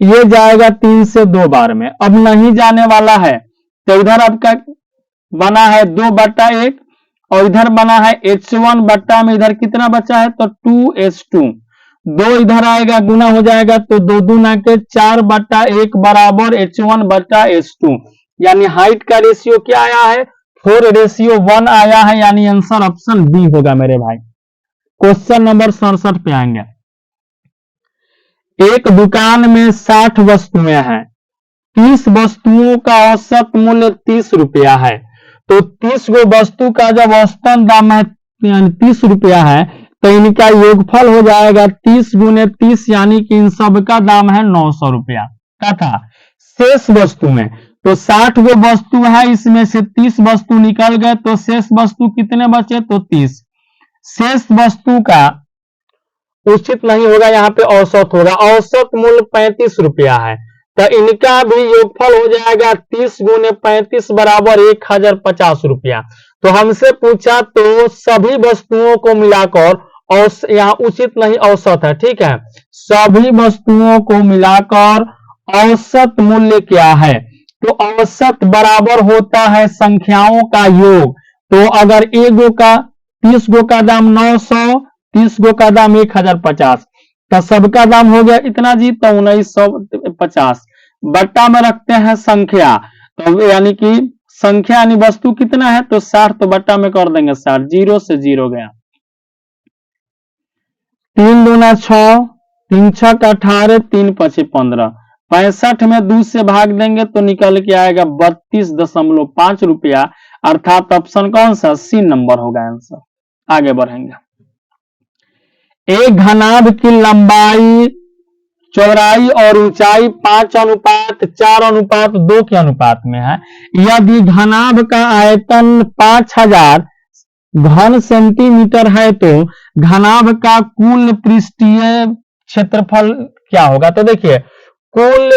ये जाएगा 3 से 2 बार में, अब नहीं जाने वाला है तो इधर आपका बना है 2/1 और इधर बना है h1 बट्टा में इधर कितना बचा है तो 2h2, 2 इधर आएगा गुना हो जाएगा तो 2 दूना के 4/1 बराबर h1/h2 यानी हाइट का रेशियो क्या आया है 4:1 आया है, यानी आंसर ऑप्शन बी होगा मेरे भाई। क्वेश्चन नंबर 67 पे आएंगे। एक दुकान में 60 वस्तुएं हैं, 30 वस्तुओं का औसत मूल्य 30 रुपया है, तो 30 गो वस्तु का जब औसतन दाम है 30 रुपया है तो इनका योगफल हो जाएगा 30 गुने 30 यानी कि इन सब का दाम है 900 रुपया तथा शेष वस्तु में तो 60 गो वस्तु है इसमें से 30 वस्तु निकल गए तो शेष वस्तु कितने बचे तो 30। शेष वस्तु का उचित नहीं होगा, यहाँ पे औसत होगा, औसत मूल्य 35 रुपया है तो इनका भी योगफल हो जाएगा 30 गुने 35 बराबर 1050 रुपया। तो हमसे पूछा तो सभी वस्तुओं को मिलाकर और यहाँ उचित नहीं औसत है, ठीक है, सभी वस्तुओं को मिलाकर औसत मूल्य क्या है तो औसत बराबर होता है संख्याओं का योग। तो अगर एगो का 30 गो का दाम 900, 30 गो का दाम 1050 तो सबका दाम हो गया इतना जी तो 1950 बट्टा में रखते हैं संख्या तो यानी कि संख्या यानी वस्तु कितना है तो 60 तो बट्टा में कर देंगे 60, 0 से 0 गया, 3 दूना 6, 3 छक 18, 3 पचे 15, 65 में 2 से भाग देंगे तो निकल के आएगा 32.5 रुपया, अर्थात ऑप्शन कौन सा सी नंबर होगा आंसर। आगे बढ़ेंगे। एक घनाभ की लंबाई चौड़ाई और ऊंचाई 5:4:2 के अनुपात में है, यदि घनाभ का आयतन 5000 घन सेंटीमीटर है तो घनाभ का कुल पृष्ठीय क्षेत्रफल क्या होगा। तो देखिए कुल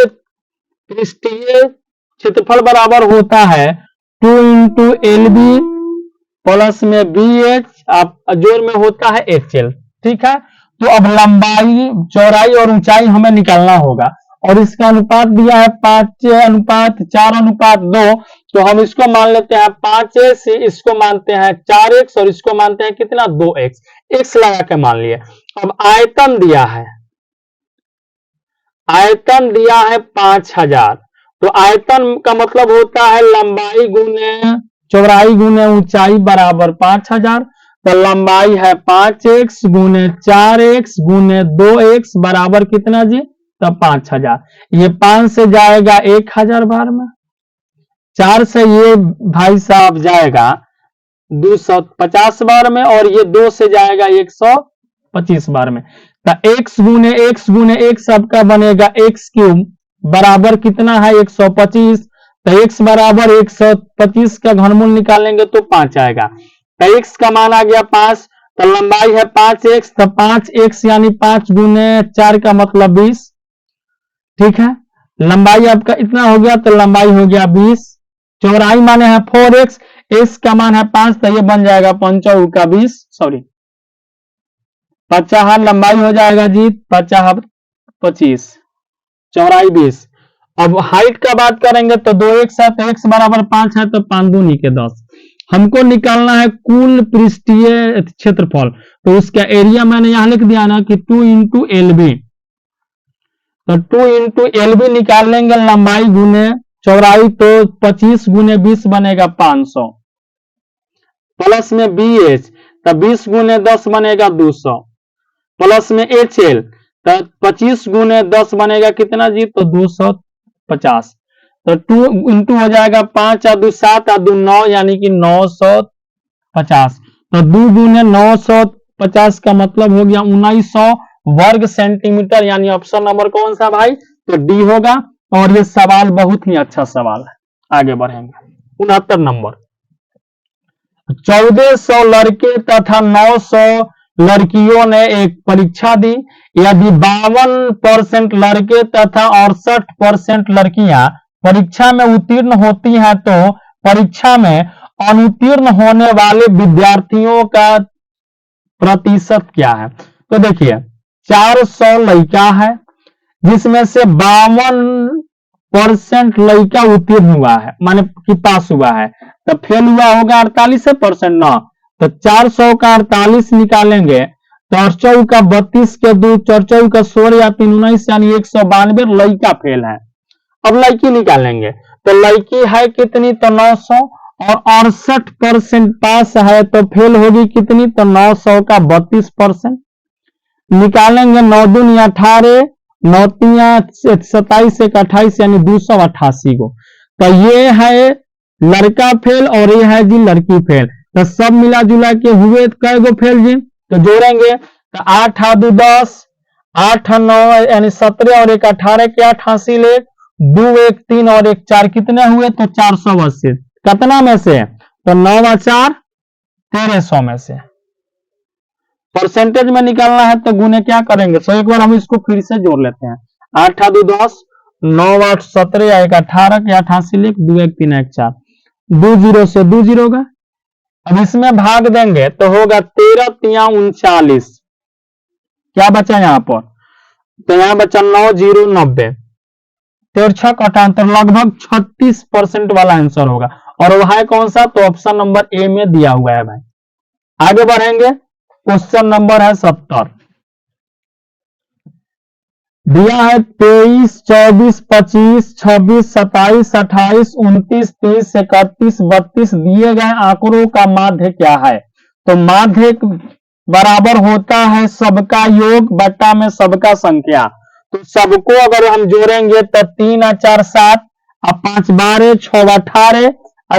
पृष्ठीय क्षेत्रफल बराबर होता है 2 × LB प्लस में BH आप जोड़ में होता है HL, ठीक है। तो अब लंबाई चौड़ाई और ऊंचाई हमें निकालना होगा और इसका अनुपात दिया है 5:4:2 तो हम इसको मान लेते हैं 5x, इसको मानते हैं 4x और इसको मानते हैं कितना 2x, x लगा के मान लिए। अब आयतन दिया है, आयतन दिया है 5000 तो आयतन का मतलब होता है लंबाई गुने चौड़ाई गुने ऊंचाई बराबर 5000 तो लंबाई है 5x गुने 4x गुने 2x बराबर कितना जी तो 5000, ये 5 से जाएगा 1000 बार में, 4 से ये भाई साहब जाएगा 250 बार में और ये 2 से जाएगा 125 बार में। तो x गुने x सबका बनेगा x क्यूब बराबर कितना है 125, तो x बराबर 125 का घनमूल निकालेंगे तो 5 आएगा, तो x का मान आ गया 5, तो लंबाई है 5x तो 5x यानी 5 गुने 4 का मतलब 20, ठीक है, लंबाई आपका इतना हो गया तो लंबाई हो गया 20, चौड़ाई माने है 4x, x का मान है 5 तो ये बन जाएगा 5 का 20 सॉरी 50, लंबाई हो जाएगा जी 50 25 चौड़ाई 20। अब हाइट का बात करेंगे तो 2x है तो x बराबर 5 है तो 5 दूनी के 10, हमको निकालना है कुल पृष्ठीय क्षेत्रफल तो उसका एरिया मैंने यहां लिख दिया ना कि 2 × LB, तो 2 × LB निकाल लेंगे लंबाई गुने चौड़ाई तो 25 गुने 20 बनेगा 500 प्लस में BH तो 20 गुने 10 बनेगा 200 प्लस में HL तो 25 गुने 10 बनेगा कितना जी तो 250, तो 2 × हो जाएगा 5 और 2 7 और 2 9 यानी कि 950, तो 2 गुने 950 का मतलब हो गया 1900 वर्ग सेंटीमीटर, यानी ऑप्शन नंबर कौन सा भाई, तो डी होगा। और ये सवाल बहुत ही अच्छा सवाल है। आगे बढ़ेंगे 69 नंबर। 1400 लड़के तथा 900 लड़कियों ने एक परीक्षा दी। यदि 52% लड़के तथा 68% लड़कियां परीक्षा में उत्तीर्ण होती हैं तो परीक्षा में अनुत्तीर्ण होने वाले विद्यार्थियों का प्रतिशत क्या है। तो देखिए 400 लड़का है जिसमें से 52% लड़का उत्तीर्ण हुआ है, माने कि पास हुआ है, तो फेल हुआ होगा 48% ना। तो 400 का 48 निकालेंगे तो 8 का 32 के 2 4 का 16 या 3 19 यानी 192 लड़का फेल है। अब लड़की निकालेंगे तो लड़की है कितनी, तो 900, और 68% पास है तो फेल होगी कितनी, तो 900 का 32%। निकालेंगे 9 दूनी 18, 9 तिया 27 एक 28 यानी 288 को। तो ये है लड़का फेल और ये है जी लड़की फेल। तो सब मिला जुला के हुए कई गो फेल जी, तो जोड़ेंगे तो 8 2 10, 8 9 यानी 17 और 1 18 के 88 ले, 2 1 3 और 1 4 कितने हुए, तो 480। कितना में से, तो 9 4 1300 में से। परसेंटेज में निकालना है तो गुने क्या करेंगे, तो एक बार हम इसको फिर से जोड़ लेते हैं। 8 2 10, 9 8 17 या 1 18 के 88 लिख, 2 1 3 1 4, 2 0 से 2 0 का। अब इसमें भाग देंगे तो होगा 13 तिया 39, क्या बचा यहाँ पर, तो यहाँ बचा 9 0 90, 13 कटा तो लगभग 36% वाला आंसर होगा। और वह है कौन सा, तो ऑप्शन नंबर ए में दिया हुआ है भाई। आगे बढ़ेंगे, क्वेश्चन नंबर है 70। दिया है 23 24 25 26 27 28 29 30 31 32 दिए गए आंकड़ों का माध्य क्या है। तो माध्य बराबर होता है सबका योग बटा में सबका संख्या। तो सबको अगर हम जोड़ेंगे तो 3 और 4 7, 5 12, 6 18,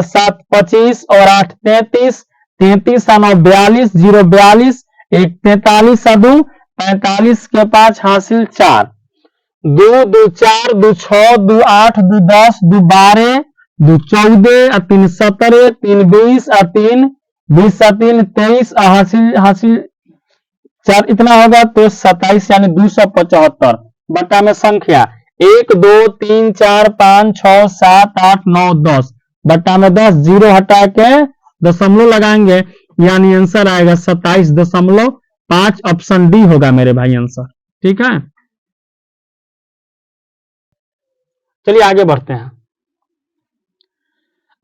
7 25 और 8 33, 33 और 9 42, 0 42, 1 43 और 2 45 के 5 हासिल 4, 2 2 4, 2 6, 2 8, 2 10, 2 12, 2 14, 3 17, 3 20, 3 20 3 23 हासिल 4 इतना होगा तो 27 यानी 275 बटा में संख्या 1 2 3 4 5 6 7 8 9 10 बटा में 10, 0 हटा के दशमलव लगाएंगे यानी आंसर आएगा 27.5। ऑप्शन डी होगा मेरे भाई आंसर। ठीक है, चलिए आगे बढ़ते हैं।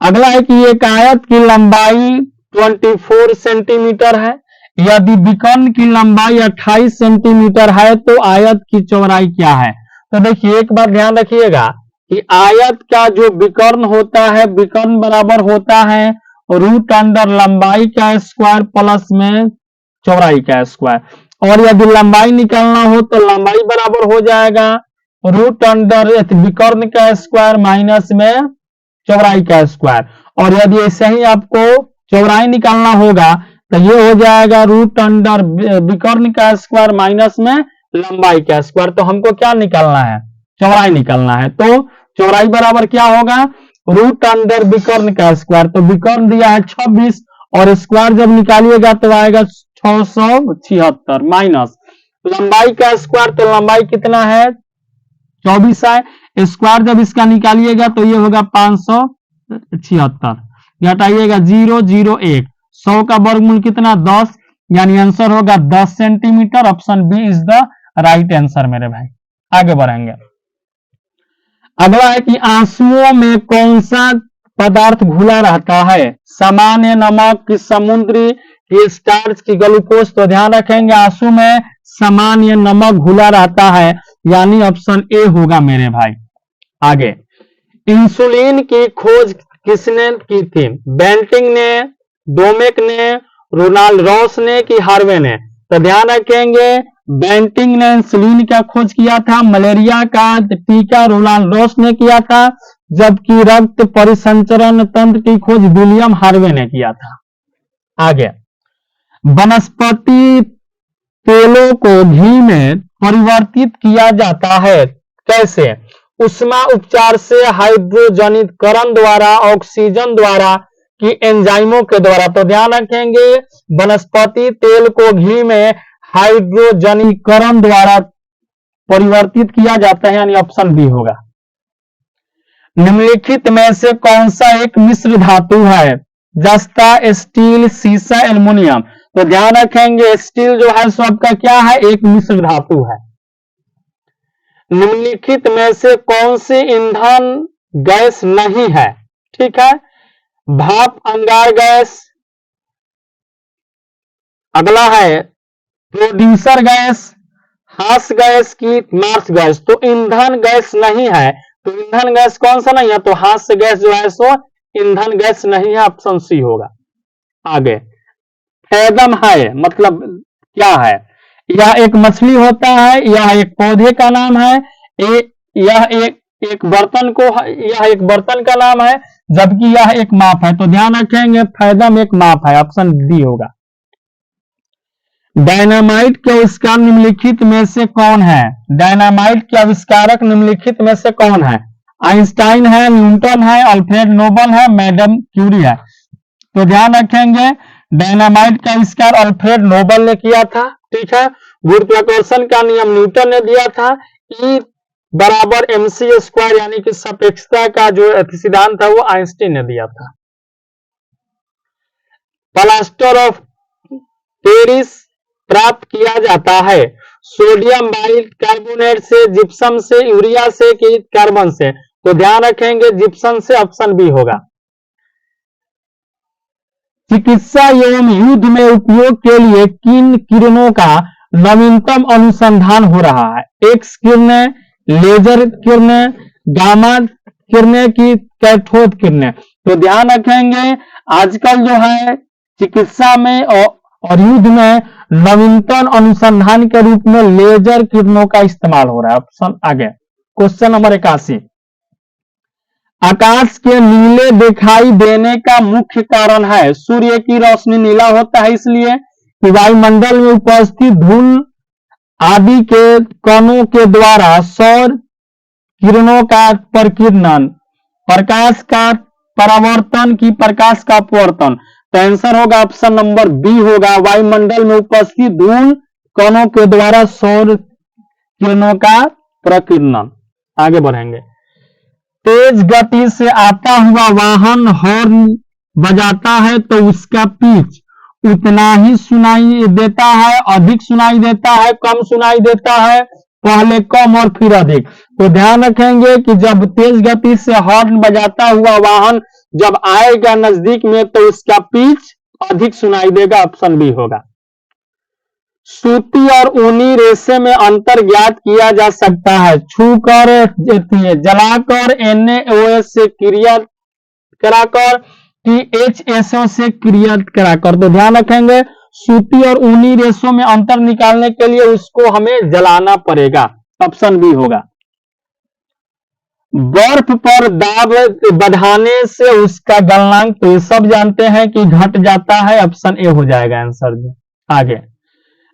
अगला है कि एक आयत की लंबाई 24 सेंटीमीटर है। यदि विकर्ण की लंबाई 28 सेंटीमीटर है तो आयत की चौड़ाई क्या है। तो देखिए एक बार ध्यान रखिएगा कि आयत का जो विकर्ण होता है, विकर्ण बराबर होता है रूट अंडर लंबाई का स्क्वायर प्लस में चौड़ाई का स्क्वायर। और यदि लंबाई निकालना हो तो लंबाई बराबर हो जाएगा रूट अंडर विकर्ण का स्क्वायर माइनस में चौड़ाई का स्क्वायर। और यदि ऐसे ही आपको चौड़ाई निकालना होगा तो ये हो जाएगा रूट अंडर विकर्ण का स्क्वायर माइनस में लंबाई का स्क्वायर। तो हमको क्या निकालना है, चौड़ाई निकालना है। तो चौड़ाई बराबर क्या होगा, रूट अंडर विकर्ण का स्क्वायर। तो विकर्ण दिया है 26 और स्क्वायर जब निकालिएगा तो आएगा 676 माइनस लंबाई का स्क्वायर। तो लंबाई कितना है 24 है, स्क्वायर जब इसका निकालिएगा तो ये होगा 576, घटाइएगा 0 0 1, 100 का वर्गमूल कितना 10 यानी आंसर होगा 10 centimetre. Option B is the right answer मेरे भाई। आगे बढ़ेंगे। अगला है कि आंसुओं में कौन सा पदार्थ घुला रहता है, सामान्य नमक की समुद्री की स्टार्च की ग्लूकोज। तो ध्यान रखेंगे आंसू में सामान्य नमक घुला रहता है यानी ऑप्शन ए होगा मेरे भाई। आगे, इंसुलिन की खोज किसने की थी, बेंटिंग ने, डोमेक ने, रोनाल्ड रॉस ने कि हार्वे ने। तो ध्यान रखेंगे बेंटिंग ने इंसुलिन का खोज किया था, मलेरिया का टीका रोनाल्ड रॉस ने किया था, जबकि रक्त परिसंचरण तंत्र की खोज विलियम हार्वे ने किया था। आगे, वनस्पति तेलों को घी में परिवर्तित किया जाता है। कैसे? उष्मा उपचार से, हाइड्रोजनीकरण द्वारा, ऑक्सीजन द्वारा कि एंजाइमों के द्वारा। तो ध्यान रखेंगे वनस्पति तेल को घी में हाइड्रोजनीकरण द्वारा परिवर्तित किया जाता है, यानी ऑप्शन बी होगा। निम्नलिखित में से कौन सा एक मिश्र धातु है? जस्ता, स्टील, सीसा, एल्युमिनियम। तो ध्यान रखेंगे स्टील जो है सो आपका क्या है? एक मिश्र धातु है। निम्नलिखित में से कौन सी ईंधन गैस नहीं है? ठीक है, भाप, अंगार गैस, अगला है प्रोड्यूसर गैस, हास गैस की मार्स गैस। तो ईंधन गैस नहीं है, तो ईंधन गैस कौन सा नहीं है? तो हास्य गैस जो है सो ईंधन गैस नहीं है, ऑप्शन सी होगा। आगे फैदम है मतलब क्या है? यह एक मछली होता है, यह एक पौधे का नाम है, यह एक बर्तन को, यह एक बर्तन का नाम है, जबकि यह एक माप है। तो ध्यान रखेंगे फैदम एक माप है, ऑप्शन डी होगा। डायनामाइट के आविष्कार निम्नलिखित में से कौन है? डायनामाइट के आविष्कारक निम्नलिखित में से कौन है? आइंस्टाइन है, न्यूटन है, अल्फ्रेड नोबल है, मैडम क्यूरी है। तो ध्यान रखेंगे डायनामाइट का आविष्कार अल्फ्रेड नोबल ने किया था। ठीक है, गुरुत्वाकर्षण का नियम न्यूटन ने दिया था। ई बराबर mc स्क्वायर यानी कि सापेक्षता का जो सिद्धांत था वो आइंस्टाइन ने दिया था। प्लास्टर ऑफ पेरिस प्राप्त किया जाता है सोडियम बाइकार्बोनेट से, जिप्सम से, यूरिया से कि कार्बन से? तो ध्यान रखेंगे जिप्सम से, ऑप्शन बी होगा। चिकित्सा एवं युद्ध में उपयोग के लिए किन किरणों का नवीनतम अनुसंधान हो रहा है? एक्स किरणें, लेजर किरणें, गामा किरणें की कैथोड किरणें? तो ध्यान रखेंगे आजकल जो है चिकित्सा में और युद्ध में नवीनतम अनुसंधान के रूप में लेजर किरणों का इस्तेमाल हो रहा है। ऑप्शन आगे क्वेश्चन नंबर 81। आकाश के नीले दिखाई देने का मुख्य कारण है? सूर्य की रोशनी नीला होता है इसलिए कि वायुमंडल में उपस्थित धूल आदि के कणों के द्वारा सौर किरणों का प्रकीर्णन, प्रकाश का परावर्तन की प्रकाश का अपवर्तन। तो आंसर होगा ऑप्शन नंबर बी होगा, वायुमंडल में उपस्थित धूल कणों के द्वारा सौर किरणों का प्रकीर्णन। आगे बढ़ेंगे। तेज गति से आता हुआ वाहन हॉर्न बजाता है तो उसका पिच उतना ही सुनाई देता है, अधिक सुनाई देता है, कम सुनाई देता है, पहले कम और फिर अधिक? तो ध्यान रखेंगे कि जब तेज गति से हॉर्न बजाता हुआ वाहन जब आएगा नजदीक में तो उसका पिच अधिक सुनाई देगा, ऑप्शन बी होगा। सूती और ऊनी रेशे में अंतर ज्ञात किया जा सकता है छूकर, जलाकर, NaOH से क्रिया कराकर कि HSO से क्रिया कराकर? तो ध्यान रखेंगे सूती और ऊनी रेशों में अंतर निकालने के लिए उसको हमें जलाना पड़ेगा, ऑप्शन बी होगा। बर्फ पर दाब बढ़ाने से उसका गलनांक तो सब जानते हैं कि घट जाता है, ऑप्शन ए हो जाएगा आंसर। आगे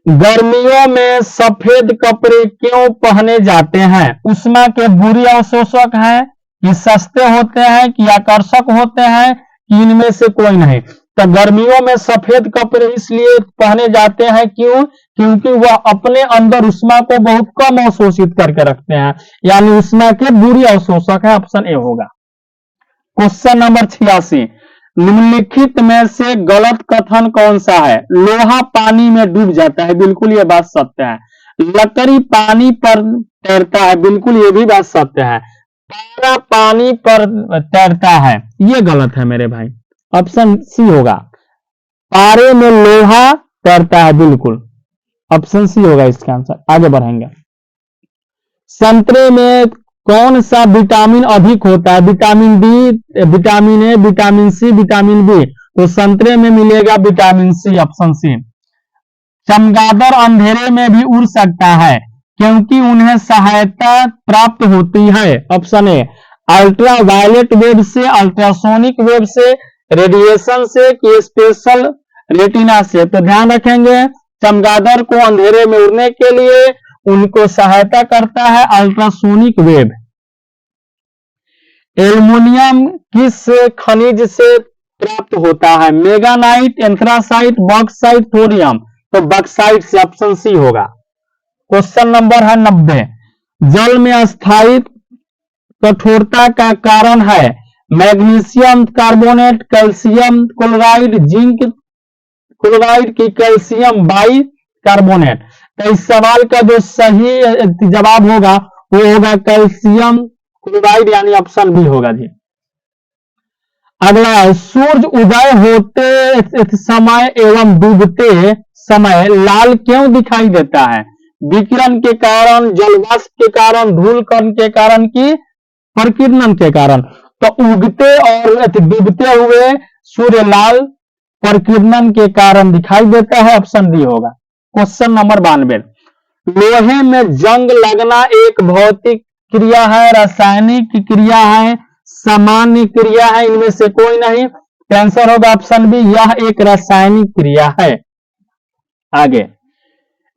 गर्मियों में सफेद कपड़े क्यों पहने जाते हैं? उष्मा के बुरी अवशोषक हैं कि सस्ते होते हैं कि आकर्षक होते हैं कि इनमें से कोई नहीं? तो गर्मियों में सफेद कपड़े इसलिए पहने जाते हैं क्यों? क्योंकि वह अपने अंदर उष्मा को बहुत कम अवशोषित करके रखते हैं, यानी उष्मा के बुरी अवशोषक है, ऑप्शन ए होगा। Question number 86। निम्नलिखित में से गलत कथन कौन सा है? लोहा पानी में डूब जाता है, बिल्कुल ये बात सत्य है। लकड़ी पानी पर तैरता है, बिल्कुल ये भी बात सत्य है। पारा पानी पर तैरता है, ये गलत है मेरे भाई, ऑप्शन सी होगा। पारे में लोहा तैरता है, बिल्कुल ऑप्शन सी होगा इसका आंसर। आगे बढ़ेंगे। संतरे में कौन सा विटामिन अधिक होता है? Vitamin D, vitamin A, vitamin C, vitamin B? तो संतरे में मिलेगा विटामिन सी, ऑप्शन सी। चमगादड़ अंधेरे में भी उड़ सकता है क्योंकि उन्हें सहायता प्राप्त होती है, option A. Ultra violet wave से, अल्ट्रासोनिक वेव से, रेडिएशन से कि स्पेशल रेटिना से? तो ध्यान रखेंगे चमगादड़ को अंधेरे में उड़ने के लिए उनको सहायता करता है अल्ट्रासोनिक वेव। एल्युमिनियम किस खनिज से प्राप्त होता है? मेगानाइट, एंथ्रासाइट, बॉक्साइट, थोरियम। तो बॉक्साइट से ऑप्शन सी होगा। क्वेश्चन नंबर है 90। जल में स्थायी कठोरता का कारण है magnesium carbonate, calcium chloride, zinc chloride की कैल्शियम बाई कार्बोनेट। तो इस सवाल का जो सही जवाब होगा वो होगा कैल्शियम क्लोराइड, यानी ऑप्शन बी होगा जी। अगला, सूर्य उदय होते समय एवं डूबते समय लाल क्यों दिखाई देता है? विकिरण के कारण, जलवाष्प के कारण, धूल कण के कारण की प्रकीर्णन के कारण? तो उगते और डूबते हुए सूर्य लाल प्रकीर्णन के कारण दिखाई देता है, ऑप्शन डी होगा। Question number 92। लोहे में जंग लगना एक भौतिक क्रिया है, रासायनिक क्रिया है, सामान्य क्रिया है, इनमें से कोई नहीं? आंसर होगा ऑप्शन बी, यह एक रासायनिक क्रिया है। आगे,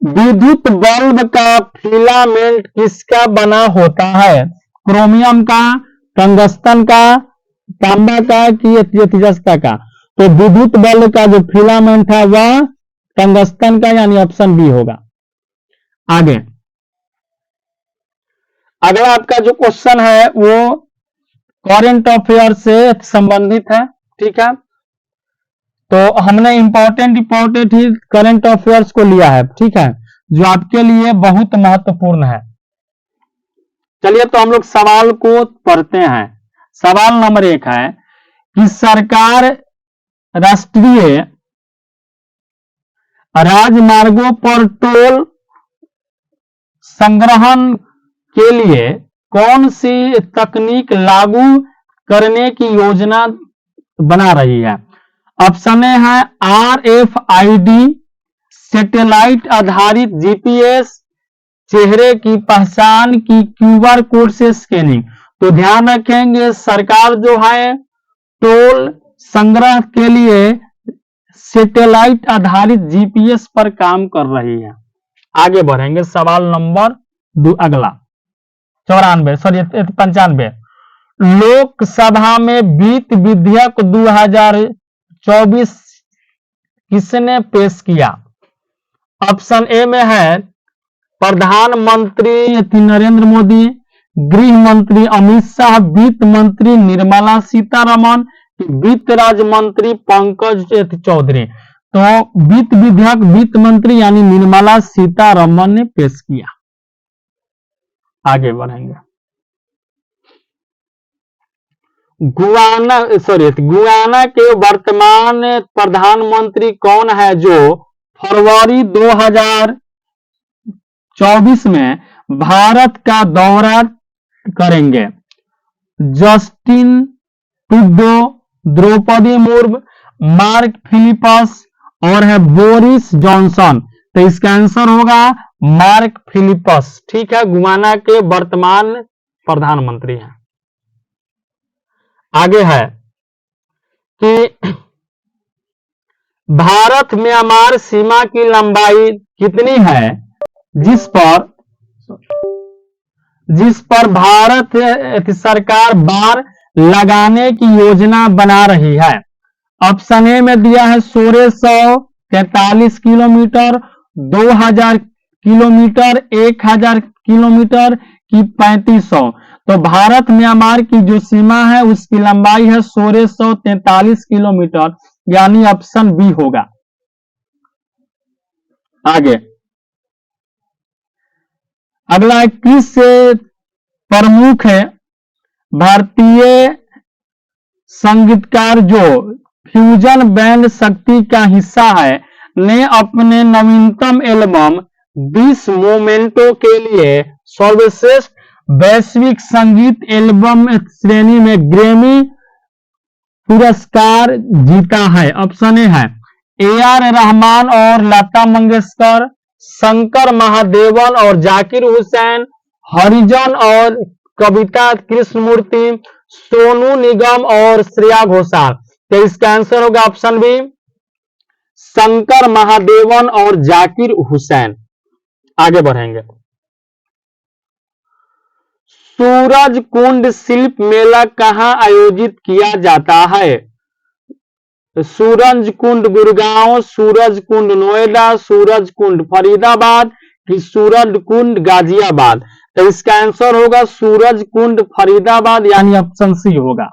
विद्युत बल्ब का फिलामेंट किसका बना होता है? क्रोमियम का, टंगस्टन का, तांबा का कि एथिजस्ता का? तो विद्युत बल्ब का जो फिलामेंट है वह टंगस्टन का, यानी ऑप्शन बी होगा। आगे, अगला आपका जो क्वेश्चन है वो करंट अफेयर से संबंधित है, ठीक है। तो हमने इंपॉर्टेंट ही करंट अफेयर्स को लिया है, ठीक है, जो आपके लिए बहुत महत्वपूर्ण है। चलिए तो हम लोग सवाल को पढ़ते हैं। सवाल नंबर 1 है कि सरकार राष्ट्रीय राजमार्गों पर टोल संग्रहण के लिए कौन सी तकनीक लागू करने की योजना बना रही है? ऑप्शन ए है RFID, सैटेलाइट आधारित GPS, चेहरे की पहचान की QR कोड से स्कैनिंग। तो ध्यान रखेंगे, सरकार जो है टोल संग्रह के लिए सैटेलाइट आधारित GPS पर काम कर रही है। आगे बढ़ेंगे, सवाल नंबर 2 अगला 95। लोकसभा में वित्त विधेयक 2024 किसने पेश किया? ऑप्शन ए में है प्रधानमंत्री नरेंद्र मोदी, गृह मंत्री अमित शाह, वित्त मंत्री निर्मला सीतारमण, वित्त राज्य मंत्री पंकज चौधरी। तो वित्त विधेयक वित्त मंत्री यानी निर्मला सीतारमण ने पेश किया। आगे बढ़ेंगे, गुयाना के वर्तमान प्रधानमंत्री कौन है जो फरवरी 2024 में भारत का दौरा करेंगे? Justin Trudeau, Draupadi Murmu, Mark Phillips और है बोरिस जॉनसन। तो इसका आंसर होगा मार्क फिलिपस, ठीक है, गुयाना के वर्तमान प्रधानमंत्री हैं। आगे है कि भारत म्यांमार सीमा की लंबाई कितनी है जिस पर भारत सरकार बार लगाने की योजना बना रही है? ऑप्शन ए में दिया है 1643 किलोमीटर, 2000 किलोमीटर, 1000 किलोमीटर की 3500। तो भारत म्यांमार की जो सीमा है उसकी लंबाई है 1643 किलोमीटर, यानी ऑप्शन बी होगा। आगे, अगला किस प्रमुख है भारतीय संगीतकार जो फ्यूजन बैंड शक्ति का हिस्सा है ने अपने नवीनतम एल्बम 20 मोमेंटो के लिए सर्वश्रेष्ठ वैश्विक संगीत एल्बम श्रेणी में ग्रैमी पुरस्कार जीता है? ऑप्शन ए है AR रहमान और लता मंगेशकर, शंकर महादेवन और जाकिर हुसैन, हरिजन और कविता कृष्णमूर्ति, सोनू निगम और श्रेया घोषाल। तो इसका आंसर होगा ऑप्शन बी शंकर महादेवन और जाकिर हुसैन। आगे बढ़ेंगे। सूरज कुंड शिल्प मेला कहां आयोजित किया जाता है? सूरज कुंड गुड़गांव, सूरज कुंड नोएडा, सूरज कुंड फरीदाबाद कि सूरज कुंड गाजियाबाद। तो इसका आंसर होगा सूरज कुंड फरीदाबाद, यानी ऑप्शन सी होगा।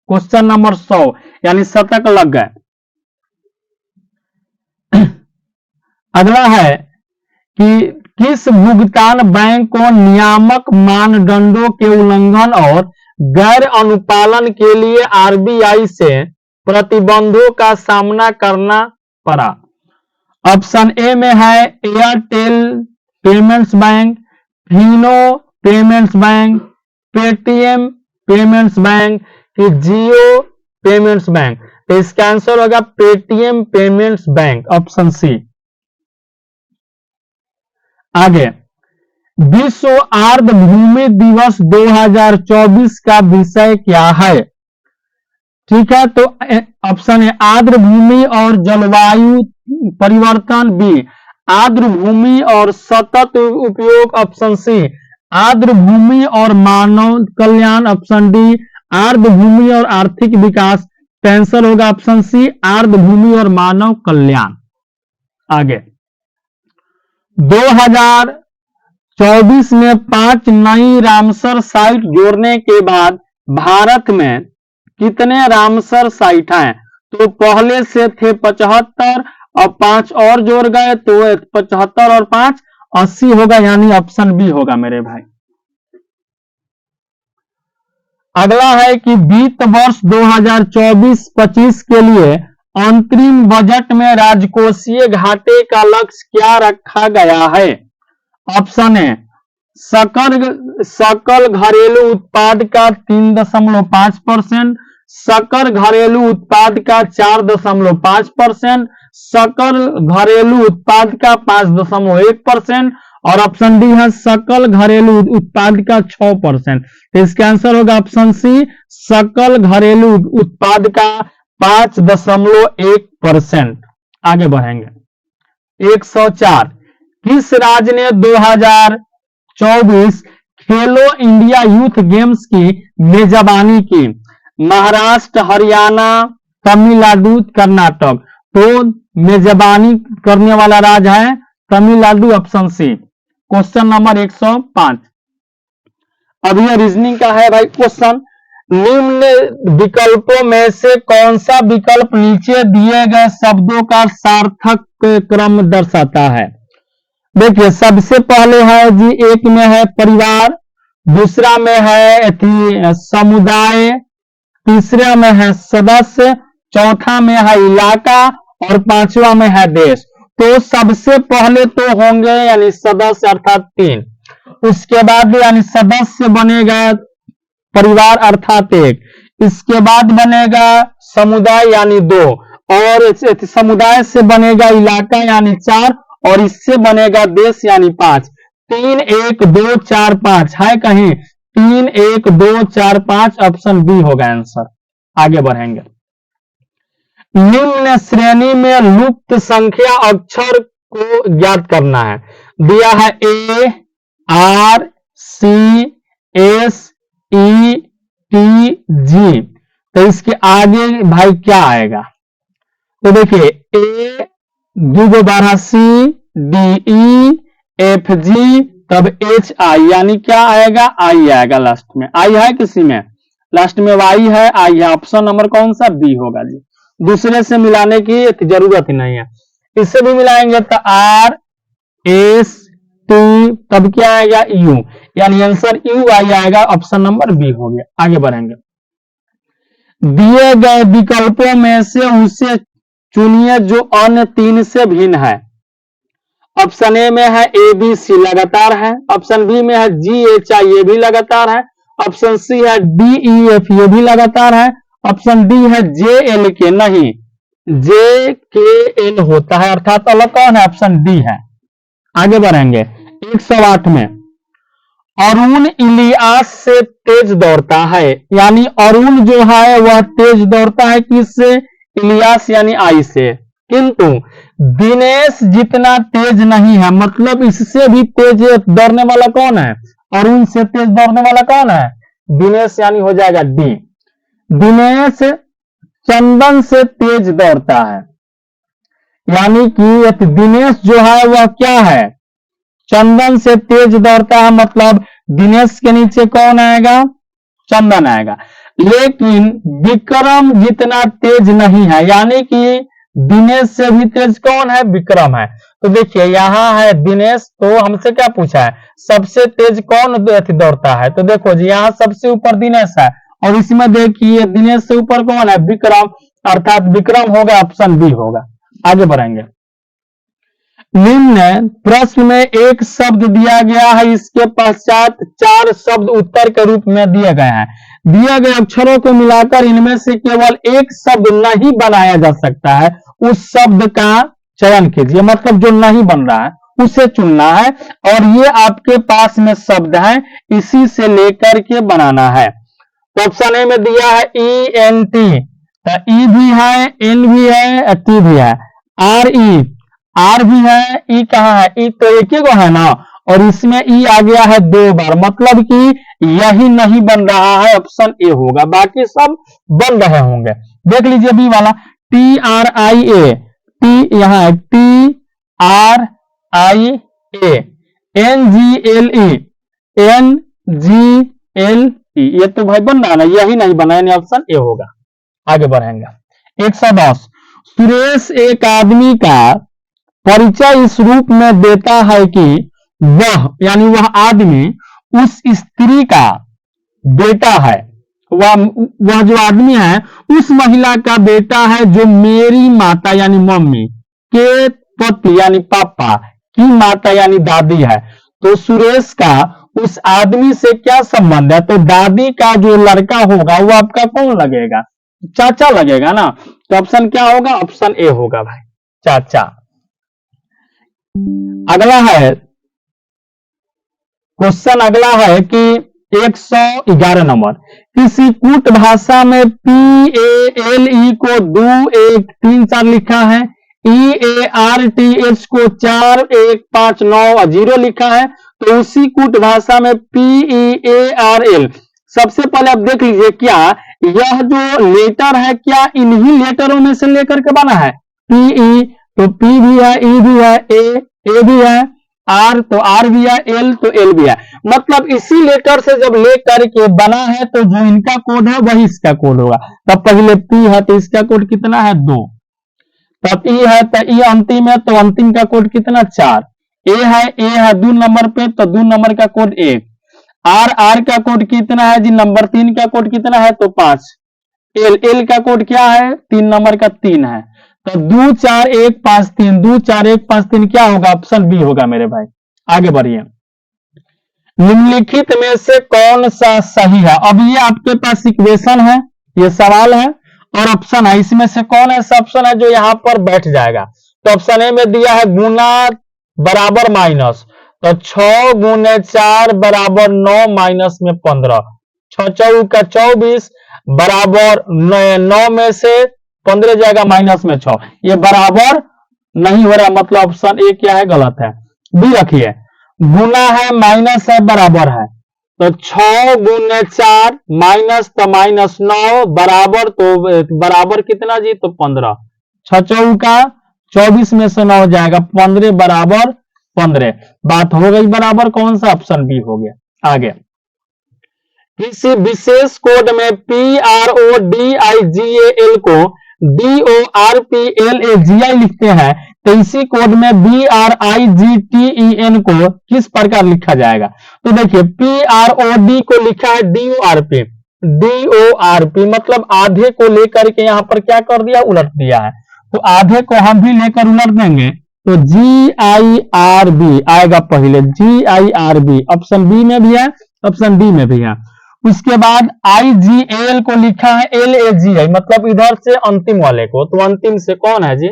क्वेश्चन नंबर 100 यानी शतक लग गए। अगला है कि किस भुगतान बैंक को नियामक मानदंडों के उल्लंघन और गैर अनुपालन के लिए आरबीआई से प्रतिबंधों का सामना करना पड़ा? ऑप्शन ए में है Airtel Payments Bank, Fino Payments Bank, Paytm Payments Bank कि जियो पेमेंट्स बैंक। तो इसका आंसर होगा Paytm Payments Bank, option C. आगे, विश्व आर्द्रभूमि दिवस 2024 का विषय क्या है? ठीक है, तो ऑप्शन है आर्द्रभूमि और जलवायु परिवर्तन, बी आर्द्रभूमि और सतत उपयोग, ऑप्शन सी आर्द्रभूमि और मानव कल्याण, ऑप्शन डी आर्द्रभूमि और आर्थिक विकास। आंसर होगा ऑप्शन सी आर्द्रभूमि और मानव कल्याण। आगे, 2024 में 5 नई रामसर साइट जोड़ने के बाद भारत में कितने रामसर साइट हैं? तो पहले से थे 75 और 5 और जोड़ गए तो 75 और 5 80 होगा, यानी ऑप्शन बी होगा मेरे भाई। अगला है कि वित्त वर्ष 2024-25 के लिए अंतरिम बजट में राजकोषीय घाटे का लक्ष्य क्या रखा गया है? ऑप्शन है सकल घरेलू उत्पाद का 3.5%, सकल घरेलू उत्पाद का 4.5%, सकल घरेलू उत्पाद का 5.1% और ऑप्शन डी है सकल घरेलू उत्पाद का 6%। तो इसका आंसर होगा ऑप्शन सी सकल घरेलू उत्पाद का 5.1%। आगे बढ़ेंगे। 104 किस राज्य ने 2024 खेलो इंडिया यूथ गेम्स की मेजबानी की? महाराष्ट्र, हरियाणा, तमिलनाडु, कर्नाटक। तो मेजबानी करने वाला राज्य है Tamil Nadu, option C. Question number 105 अब यह रीजनिंग का है भाई क्वेश्चन। निम्न विकल्पों में से कौन सा विकल्प नीचे दिए गए शब्दों का सार्थक क्रम दर्शाता है? देखिए, सबसे पहले है जी, एक में है परिवार, दूसरा में है समुदाय, तीसरा में है सदस्य, चौथा में है इलाका और पांचवा में है देश। तो सबसे पहले तो होंगे यानी सदस्य अर्थात 3, उसके बाद यानी सदस्य बनेगा परिवार अर्थात 1, इसके बाद बनेगा समुदाय यानी 2 और समुदाय से बनेगा इलाका यानी 4 और इससे बनेगा देश यानी 5। 3 1 2 4 5 है कहीं? 3 1 2 4 5 ऑप्शन बी होगा आंसर। आगे बढ़ेंगे। निम्न श्रेणी में लुप्त संख्या अक्षर को ज्ञात करना है। दिया है A R C S E T G. तो इसके आगे भाई क्या आएगा? तो देखिए ए 2 बारह C D E F G तब एच आई यानी क्या आएगा? आई आएगा लास्ट में। आई है किसी में? लास्ट में वाई है, आई है। ऑप्शन नंबर कौन सा? बी होगा जी। दूसरे से मिलाने की जरूरत ही नहीं है। इससे भी मिलाएंगे तो आर एस टी तब क्या आएगा? यू, यानी आंसर यू आई आएगा। ऑप्शन नंबर बी हो गया। आगे बढ़ेंगे। दिए गए विकल्पों में से उसे चुनिए जो अन्य 3 से भिन्न है। ऑप्शन ए में है ए बी सी लगातार है, ऑप्शन बी में है जी एच आई ये भी लगातार है, ऑप्शन सी है डी ई एफ ये भी लगातार है, ऑप्शन डी है जे एल के नहीं जे के एल होता है अर्थात अलग कौन है? ऑप्शन डी है। आगे बढ़ेंगे। 108 में अरुण इलियास से तेज दौड़ता है, यानी अरुण जो है वह तेज दौड़ता है किससे? इलियास यानी आई से। किंतु दिनेश जितना तेज नहीं है, मतलब इससे भी तेज दौड़ने वाला कौन है, अरुण से तेज दौड़ने वाला कौन है, दिनेश, यानी हो जाएगा डी। दिनेश चंदन से तेज दौड़ता है, यानी कि दिनेश जो है वह क्या है, चंदन से तेज दौड़ता है, मतलब दिनेश के नीचे कौन आएगा, चंदन आएगा। लेकिन विक्रम जितना तेज नहीं है, यानी कि दिनेश से भी तेज कौन है, विक्रम है। तो देखिए यहां है दिनेश, तो हमसे क्या पूछा है, सबसे तेज कौन दौड़ता है, तो देखो जी यहाँ सबसे ऊपर दिनेश है, और इसमें देखिए दिनेश से ऊपर कौन है, विक्रम, अर्थात विक्रम होगा, ऑप्शन बी होगा। आगे बढ़ेंगे। निम्न प्रश्न में एक शब्द दिया गया है, इसके पश्चात 4 शब्द उत्तर के रूप में दिए गए हैं। दिए गए अक्षरों को मिलाकर इनमें से केवल एक शब्द नहीं बनाया जा सकता है, उस शब्द का चयन कीजिए, मतलब जो नहीं बन रहा है उसे चुनना है, और ये आपके पास में शब्द है, इसी से लेकर के बनाना है। तो ऑप्शन ए में दिया है ENT, ई भी है, एन भी है, टी भी है, आर भी है, ई कहाँ है, ई तो एक ही को है ना, और इसमें ई आ गया है 2 बार, मतलब कि यही नहीं बन रहा है, ऑप्शन ए होगा, बाकी सब बन रहे होंगे। देख लीजिए बी वाला, TRIA, टी यहाँ है, TRIA, NGLE, ये तो भाई बन रहा ना, यही नहीं बना, यानी ऑप्शन ए होगा। आगे बढ़ेंगे। 110, सुरेश एक आदमी का परिचय इस रूप में देता है कि वह, यानी वह आदमी उस स्त्री का बेटा है, वह जो आदमी है उस महिला का बेटा है जो मेरी माता यानी मम्मी के पति यानी पापा की माता यानी दादी है। तो सुरेश का उस आदमी से क्या संबंध है, तो दादी का जो लड़का होगा वो आपका कौन लगेगा, चाचा लगेगा ना, तो ऑप्शन क्या होगा, ऑप्शन ए होगा भाई, चाचा। अगला है क्वेश्चन, अगला है कि 111 नंबर, किसी कूट भाषा में PALE को 2 1 3 4 लिखा है, EARTH को 4 1 5 9 0 लिखा है, तो उसी कूट भाषा में PEARL, सबसे पहले आप देख लीजिए क्या यह जो लेटर है क्या इन्हीं लेटरों में से लेकर के बना है, PE तो P भी है, E भी है, A भी है, R तो R भी है, L तो L भी है, मतलब इसी लेटर से जब लेकर के बना है तो जो इनका कोड है वही इसका कोड होगा। तब पहले P है तो इसका कोड कितना है 2, तब E है तो E अंतिम है तो अंतिम का कोड कितना 4, A है 2 नंबर पे तो 2 नंबर का कोड 1, R का कोड कितना है जी नंबर 3 का कोड कितना है तो 5, L का कोड क्या है 3 नंबर का 3 है, तो 2 4 1 5 3, 2 4 1 5 3 क्या होगा, ऑप्शन बी होगा मेरे भाई। आगे बढ़िए। निम्नलिखित में से कौन सा सही है, अब ये आपके पास इक्वेशन है, ये सवाल है और ऑप्शन है, इसमें से कौन ऐसा ऑप्शन है जो यहां पर बैठ जाएगा, तो ऑप्शन ए में दिया है गुना बराबर माइनस, तो 6 गुने 4 बराबर 9 माइनस में 15, 6 चौक का 24 बराबर 9 में से 15 जाएगा माइनस में 6, ये बराबर नहीं हो रहा, मतलब ऑप्शन ए क्या है, गलत है। बी रखिए, गुना है माइनस है बराबर है, तो 6 गुने 4 माइनस तो माइनस 9 बराबर, तो बराबर कितना जी तो 15, 6 चौक का 24 में से 9 जाएगा 15 बराबर 15, बात हो गई बराबर, कौन सा, ऑप्शन बी हो गया। आगे, किसी विशेष कोड में PRODIGAL को DORPLAGI लिखते हैं, तो इसी कोड में BRIGTEN को किस प्रकार लिखा जाएगा, तो देखिए PROD को लिखा है DORP मतलब आधे को लेकर के यहां पर क्या कर दिया, उलट दिया है, तो आधे को हम भी लेकर उलट देंगे तो GIRB आएगा पहले, GIRB ऑप्शन बी में भी है, ऑप्शन डी में भी है। उसके बाद IGL को लिखा है LAGI मतलब इधर से अंतिम वाले को, तो अंतिम से कौन है जी,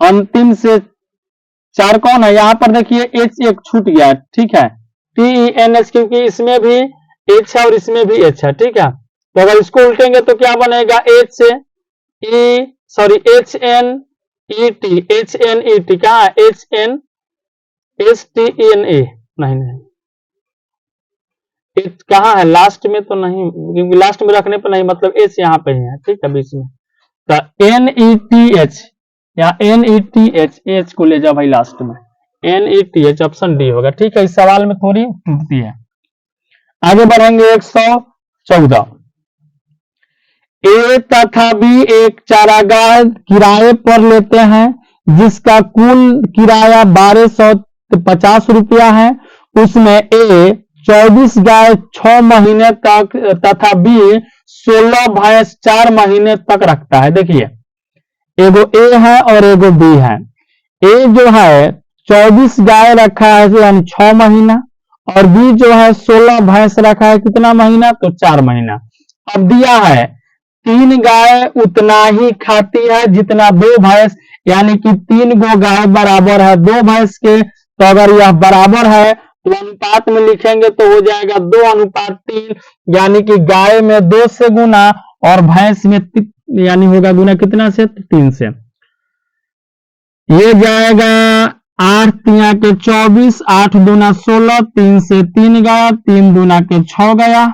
अंतिम से 4 कौन है, यहां पर देखिए H एक छूट गया है, ठीक है, TENH क्योंकि इसमें भी H है और इसमें भी H है, ठीक है, तो अगर इसको उल्टेंगे तो क्या बनेगा, H से HNET कहाँ है? HNSTENA नहीं एच कहाँ है? लास्ट में तो नहीं, क्योंकि लास्ट में रखने पर नहीं, मतलब एच यहाँ पे ही है, ठीक है, बीच में। तो NETH या NETH, एच को ले जाओ भाई लास्ट में, NETH ऑप्शन डी होगा, ठीक है। इस सवाल में थोड़ी त्रुटि है। आगे बढ़ेंगे 114। ए तथा बी एक चारागाह किराए पर लेते हैं जिसका कुल किराया 1250 रुपया है। उसमें ए 24 गाय 6 महीने तक तथा बी 16 भैंस 4 महीने तक रखता है। देखिए, एगो ए है और एगो बी है। ए जो है 24 गाय रखा है यानी 6 महीना, और बी जो है 16 भैंस रखा है कितना महीना? तो 4 महीना। अब दिया है 3 गाय उतना ही खाती है जितना 2 भैंस, यानी कि 3 गो गाय बराबर है 2 भैंस के। तो अगर यह बराबर है तो अनुपात में लिखेंगे तो हो जाएगा 2:3, यानी कि गाय में 2 से गुना और भैंस में यानी होगा गुना कितना से? 3 से। ये जाएगा 8 तिया के 24, 8 दूना 16, 3 से 3 गया, 3 दूना के 6 गया,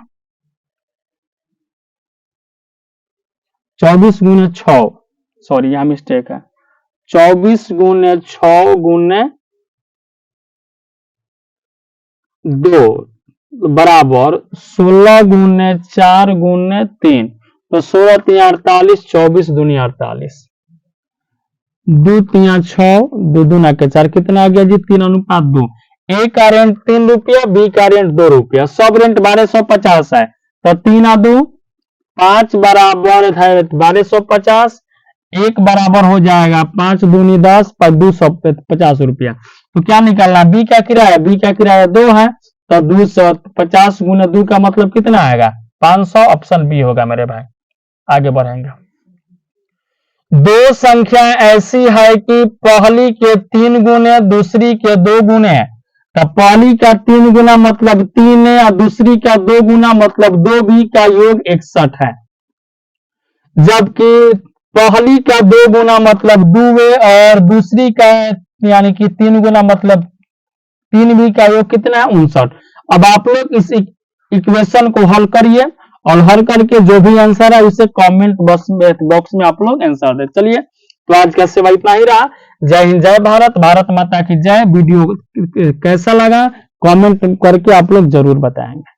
24 गुने 6, सॉरी यहाँ मिस्टेक है, 24 गुने 6 गुने 2 बराबर 16 गुने 4 गुने 3, तो 16 तिया 48, 24 दूनी 48, 2 तिया 6, 2 दूना के 4, कितना आ गया जी? 3:2। ए का रेंट 3 रुपया, बी का रेंट 2 रुपया, सब रेंट 1250 है, तो 3 5 बराबर है 1250, एक बराबर हो जाएगा 5 दूनी 10 पर 250 रुपया। तो क्या निकालना? बी का किराया, बी का किराया 2 है, तो 250 गुना 2 का मतलब कितना आएगा? 500, ऑप्शन बी होगा मेरे भाई। आगे बढ़ेंगे। दो संख्या ऐसी है कि पहली के 3 गुने दूसरी के 2 गुने, तो पहली का 3 गुना मतलब 3 है और दूसरी का 2 गुना मतलब 2, बी का योग 61 है। जबकि पहली का 2 गुना मतलब 2 और दूसरी का यानी कि 3 गुना मतलब 3 बी का योग कितना है? 59। अब आप लोग इस इक्वेशन को हल करिए और हल करके जो भी आंसर है उसे कमेंट बॉक्स में आप लोग आंसर दे। चलिए, तो आज का सेवा इतना ही रहा। जय हिंद, जय भारत, भारत माता की जय। वीडियो कैसा लगा कमेंट करके आप लोग जरूर बताएंगे।